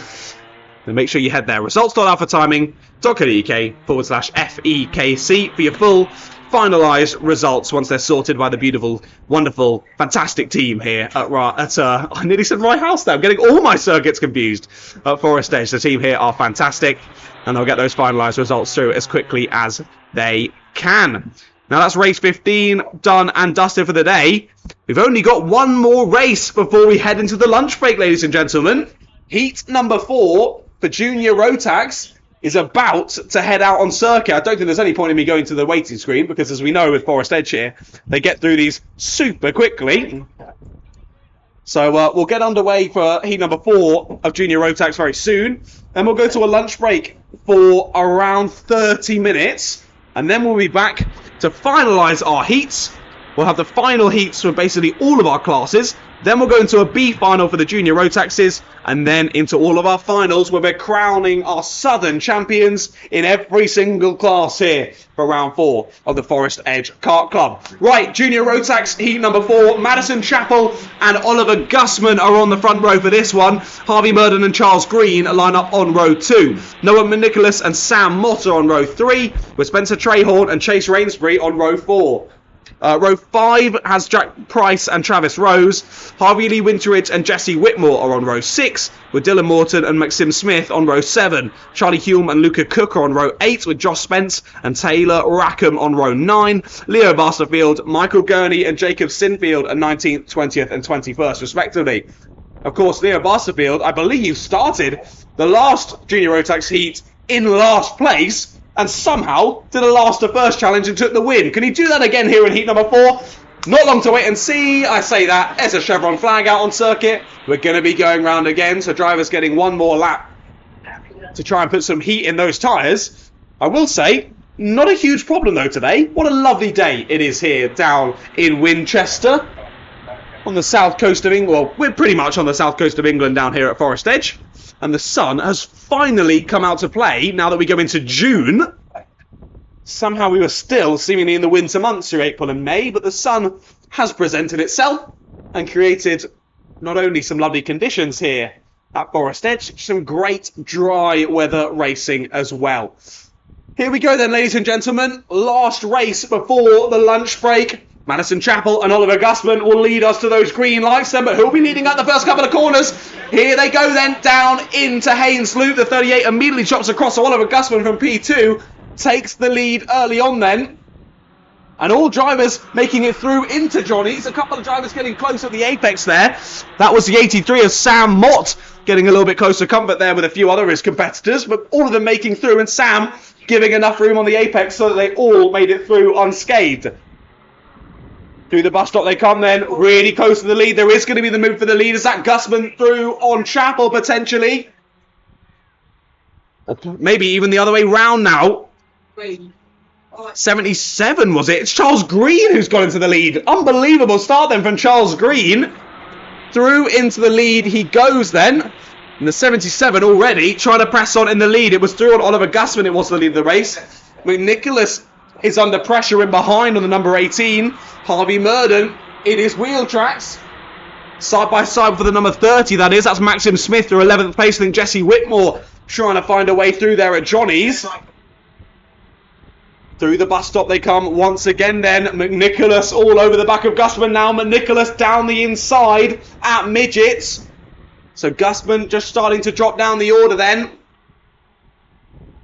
Then make sure you head there. Results.alphatiming.co.uk/FEKC for your full finalised results once they're sorted by the beautiful, wonderful, fantastic team here at I nearly said Rye House there. I'm getting all my circuits confused at Forest Edge. The team here are fantastic, and they'll get those finalised results through as quickly as they can. Now that's race 15 done and dusted for the day. We've only got one more race before we head into the lunch break, ladies and gentlemen. Heat number 4 for Junior Rotax is about to head out on circuit. I don't think there's any point in me going to the waiting screen because, as we know with Forest Edge here, they get through these super quickly. So we'll get underway for heat number 4 of Junior Rotax very soon. Then we'll go to a lunch break for around 30 minutes. And then we'll be back to finalise our heats. We'll have the final heats for basically all of our classes. Then we'll go into a B final for the Junior Rotaxes, and then into all of our finals where we're crowning our Southern champions in every single class here for round 4 of the Forest Edge Kart Club. Right, Junior Rotax heat number 4, Madison Chappell and Oliver Gussman are on the front row for this one. Harvey Murden and Charles Green line up on row 2. Noah McNicholas and Sam Mott are on row 3, with Spencer Trahorn and Chase Rainsbury on row 4. Row 5 has Jack Price and Travis Rose. Harvey Lee Winteridge and Jesse Whitmore are on row 6, with Dylan Morton and Maxim Smith on row 7. Charlie Hume and Luca Cook are on row 8, with Josh Spence and Taylor Rackham on row 9. Leo Basterfield, Michael Gurney and Jacob Sinfield are 19th, 20th and 21st respectively. Of course, Leo Basterfield, I believe, started the last Junior Rotax heat in last place, and somehow did a last to first challenge and took the win. Can he do that again here in heat number 4? Not long to wait and see. I say that. There's a chevron flag out on circuit. We're going to be going round again, so drivers getting one more lap to try and put some heat in those tyres. I will say, not a huge problem though today. What a lovely day it is here down in Winchester. On the south coast of England. Well, we're pretty much on the south coast of England down here at Forest Edge. And the sun has finally come out to play now that we go into June. Somehow we were still seemingly in the winter months through April and May, but the sun has presented itself and created not only some lovely conditions here at Forest Edge, some great dry weather racing as well. Here we go then, ladies and gentlemen. Last race before the lunch break. Madison Chapel and Oliver Gusman will lead us to those green lights then, but who'll be leading out the first couple of corners? Here they go then, down into Haynes Loop. The 38 immediately chops across, so Oliver Gusman from P2 takes the lead early on then. And all drivers making it through into Johnny's. A couple of drivers getting close at the apex there. That was the 83 of Sam Mott getting a little bit closer comfort there with a few other of his competitors, but all of them making through, and Sam giving enough room on the apex so that they all made it through unscathed. Through the bus stop they come then, really close to the lead. There is going to be the move for the lead. Is that Gusman through on Chapel potentially? Or maybe even the other way round now. 77 was it? It's Charles Green who's gone into the lead. Unbelievable start then from Charles Green. Through into the lead he goes then. And the 77 already trying to press on in the lead. It was through on Oliver Gusman, it was the lead of the race. McNicholas is under pressure in behind on the number 18. Harvey Murden in his wheel tracks. Side by side for the number 30, that is. That's Maxim Smith through 11th place. I think Jesse Whitmore trying to find a way through there at Johnny's. Through the bus stop they come once again then. McNicholas all over the back of Gusman now. McNicholas down the inside at Midgets. So Gusman just starting to drop down the order then.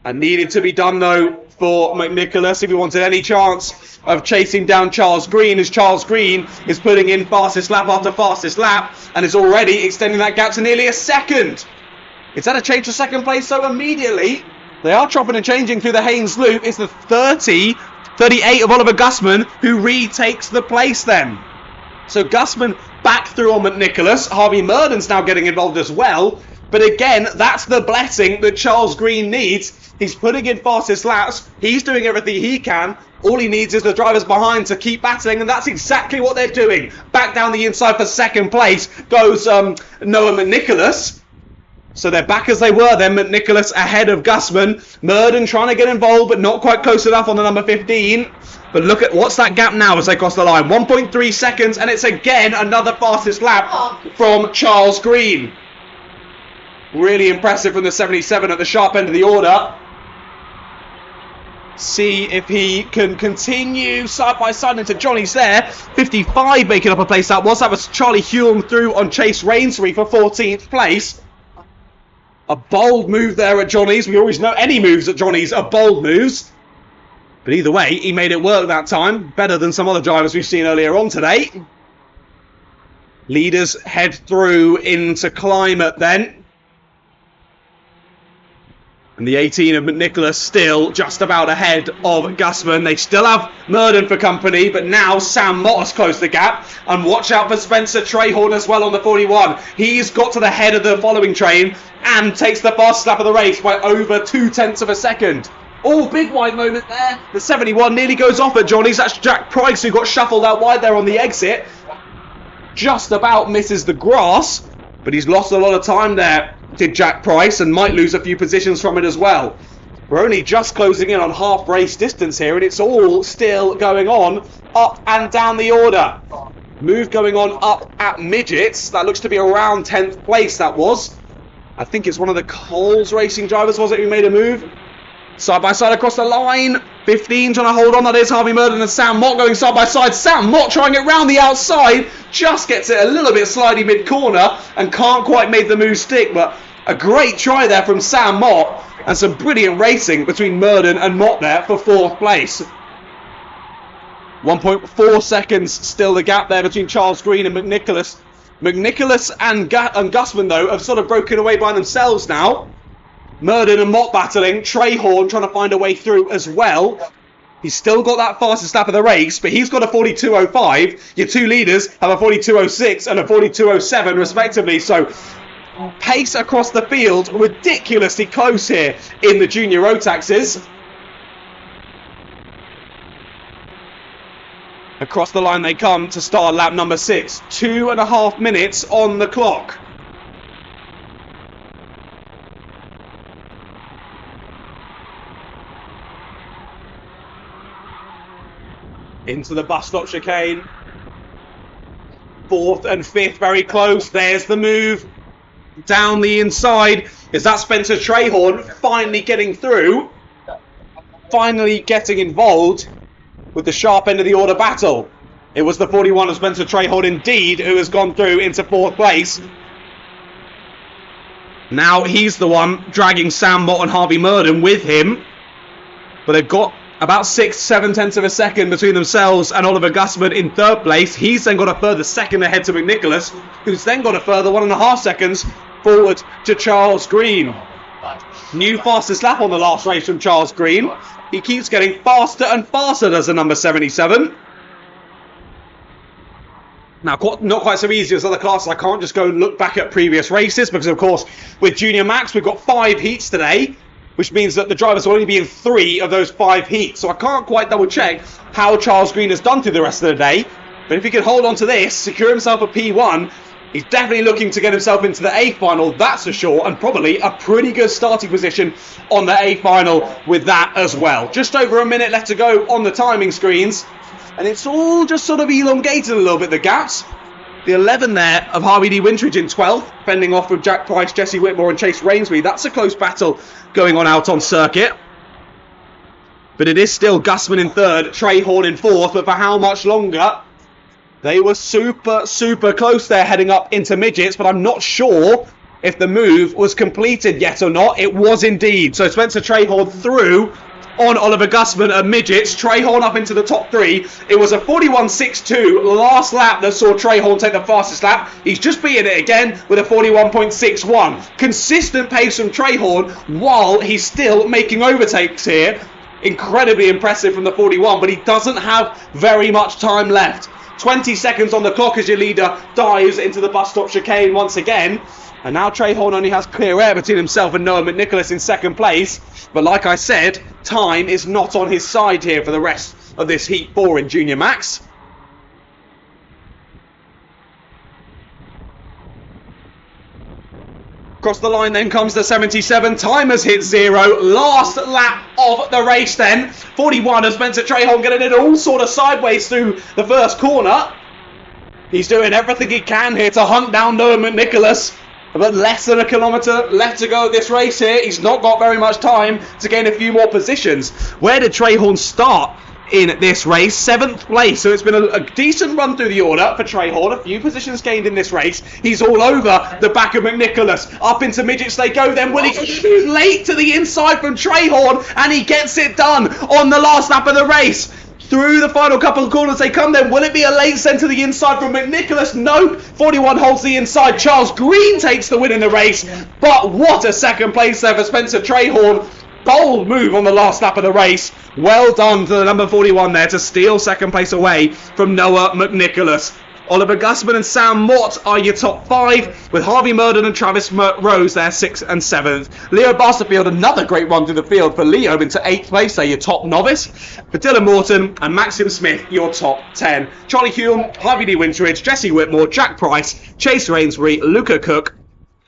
And needed to be done though for McNicholas if he wanted any chance of chasing down Charles Green, as Charles Green is putting in fastest lap after fastest lap and is already extending that gap to nearly a second. Is that a change to second place? So immediately they are chopping and changing through the Haynes Loop. It's the 38 of Oliver Gusman who retakes the place then. So Gusman back through on McNicholas. Harvey Murden's now getting involved as well. But again, that's the blessing that Charles Green needs. He's putting in fastest laps. He's doing everything he can. All he needs is the drivers behind to keep battling, and that's exactly what they're doing. Back down the inside for second place goes Noah McNicholas. So they're back as they were then. McNicholas ahead of Gusman. Murden trying to get involved, but not quite close enough on the number 15. But look at what's that gap now as they cross the line. 1.3 seconds, and it's again another fastest lap from Charles Green. Really impressive from the 77 at the sharp end of the order. See if he can continue side by side into Johnny's there. 55 making up a place that was. That was Charlie Hume through on Chase Rainsbury for 14th place. A bold move there at Johnny's. We always know any moves at Johnny's are bold moves. But either way, he made it work that time. Better than some other drivers we've seen earlier on today. Leaders head through into Climate then. And the 18 of McNicholas still just about ahead of Gusman. They still have Murden for company, but now Sam Mott has closed the gap. And watch out for Spencer Trahorn as well on the 41. He's got to the head of the following train and takes the fastest lap of the race by over 0.2 of a second. Oh, big wide moment there. The 71 nearly goes off at Johnny's. That's Jack Price who got shuffled out wide there on the exit. Just about misses the grass, but he's lost a lot of time there, did Jack Price, and might lose a few positions from it as well. We're only just closing in on half race distance here, and it's all still going on up and down the order. Move going on up at Midgets. That looks to be around 10th place, that was. I think it's one of the Coles racing drivers, was it, who made a move? Side by side across the line. 15 trying to hold on. That is Harvey Murden and Sam Mott going side by side. Sam Mott trying it round the outside. Just gets it a little bit slidey mid-corner and can't quite make the move stick. But a great try there from Sam Mott. And some brilliant racing between Murden and Mott there for 4th place. 1.4 seconds still the gap there between Charles Green and McNicholas. McNicholas and Gusman, though, have sort of broken away by themselves now. Murden and Mott battling. Trahorn trying to find a way through as well. He's still got that fastest lap of the race, but he's got a 42.05. Your two leaders have a 42.06 and a 42.07 respectively. So pace across the field ridiculously close here in the junior road taxes. Across the line they come to start lap number 6. 2.5 minutes on the clock. Into the bus stop chicane. 4th and 5th very close. There's the move. Down the inside. Is that Spencer Trahorn finally getting through? Finally getting involved with the sharp end of the order battle. It was the 41 of Spencer Trahorn indeed who has gone through into 4th place. Now he's the one dragging Sam Mott and Harvey Murden with him. But they've got about 6-7 tenths of a second between themselves and Oliver Gusman in 3rd place. He's then got a further second ahead to McNicholas, who's then got a further 1.5 seconds forward to Charles Green. New fastest lap on the last race from Charles Green. He keeps getting faster and faster, does the number 77. Now, not quite so easy as other classes. I can't just go and look back at previous races because, of course, with Junior Max, we've got 5 heats today, which means that the drivers will only be in 3 of those 5 heats. So I can't quite double check how Charles Green has done through the rest of the day. But if he can hold on to this, secure himself a P1, he's definitely looking to get himself into the A final, that's for sure, and probably a pretty good starting position on the A final with that as well. Just over a minute left to go on the timing screens, and it's all just sort of elongated a little bit, the gaps. The 11 there of Harvey D. Wintridge in 12th, fending off with Jack Price, Jesse Whitmore and Chase Rainsby. That's a close battle going on out on circuit. But it is still Gusman in 3rd, Trahorn in 4th, but for how much longer? They were super close there heading up into midgets, but I'm not sure if the move was completed yet or not. It was indeed. So Spencer Trahorn through on Oliver Gusman at midgets. Trahorn up into the top 3. It was a 41.62 last lap that saw Trahorn take the fastest lap. He's just beaten it again with a 41.61. Consistent pace from Trahorn while he's still making overtakes here. Incredibly impressive from the 41, but he doesn't have very much time left. 20 seconds on the clock as your leader dives into the bus stop chicane once again. And now Trahorn only has clear air between himself and Noah McNicholas in 2nd place. But like I said, time is not on his side here for the rest of this Heat 4 in Junior Max. Across the line then comes the 77. Time has hit 0. Last lap of the race then. 41 of Spencer Trahorn getting it all sort of sideways through the first corner. He's doing everything he can here to hunt down Noah McNicholas. But less than a kilometre left to go at this race here. He's not got very much time to gain a few more positions. Where did Trahorn start in this race? 7th place. So it's been a decent run through the order for Trahorn. A few positions gained in this race. He's all over the back of McNicholas. Up into midgets they go then. Will he late to the inside from Trahorn? And he gets it done on the last lap of the race. Through the final couple of corners they come then. Will it be a late send to the inside from McNicholas? No. 41 holds the inside. Charles Green takes the win in the race. But what a 2nd place there for Spencer Trahorn. Bold move on the last lap of the race. Well done to the number 41 there to steal 2nd place away from Noah McNicholas. Oliver Gusman and Sam Mott are your top 5, with Harvey Murden and Travis Rose there 6th and 7th. Leo Basterfield, another great run through the field for Leo into 8th place, they're your top novice. For Dylan Morton and Maxim Smith, your top 10. Charlie Hume, Harvey D. Wintridge, Jesse Whitmore, Jack Price, Chase Rainsbury, Luca Cook,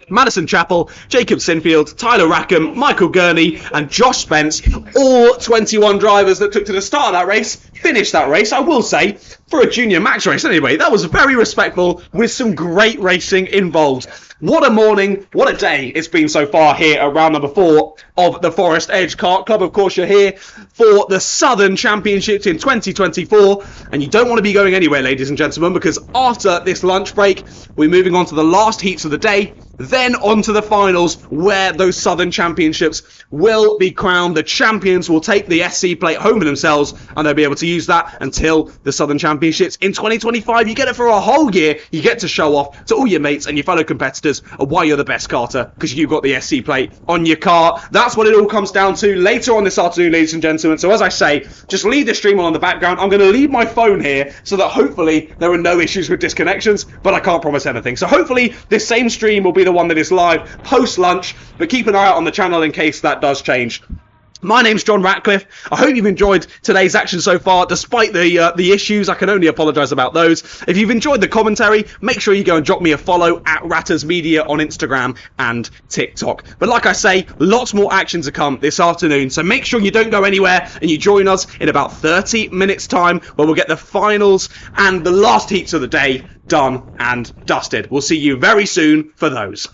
Madison Chappell, Jacob Sinfield, Tyler Rackham, Michael Gurney and Josh Spence, all 21 drivers that took to the start of that race, finished that race, I will say, for a Junior Max race anyway. That was very respectful with some great racing involved. What a morning, what a day it's been so far here at round number 4 of the Forest Edge Kart Club. Of course, you're here for the Southern Championships in 2024, and you don't want to be going anywhere, ladies and gentlemen, because after this lunch break, we're moving on to the last heats of the day, Then on to the finals, where those Southern Championships will be crowned. The champions will take the SC plate home for themselves, and they'll be able to use that until the Southern Championships in 2025. You get it for a whole year. You get to show off to all your mates and your fellow competitors why you're the best karter, because you've got the SC plate on your car. That's what it all comes down to later on this afternoon, ladies and gentlemen. So as I say, just leave the stream on in the background. I'm going to leave my phone here so that hopefully there are no issues with disconnections, but I can't promise anything. So hopefully this same stream will be the one that is live post-lunch, but keep an eye out on the channel in case that does change. My name's John Ratcliff. I hope you've enjoyed today's action so far, despite the issues. I can only apologise about those. If you've enjoyed the commentary, make sure you go and drop me a follow at Ratters Media on Instagram and TikTok. But like I say, lots more action to come this afternoon, so make sure you don't go anywhere and you join us in about 30 minutes time, where we'll get the finals and the last heats of the day done and dusted. We'll see you very soon for those.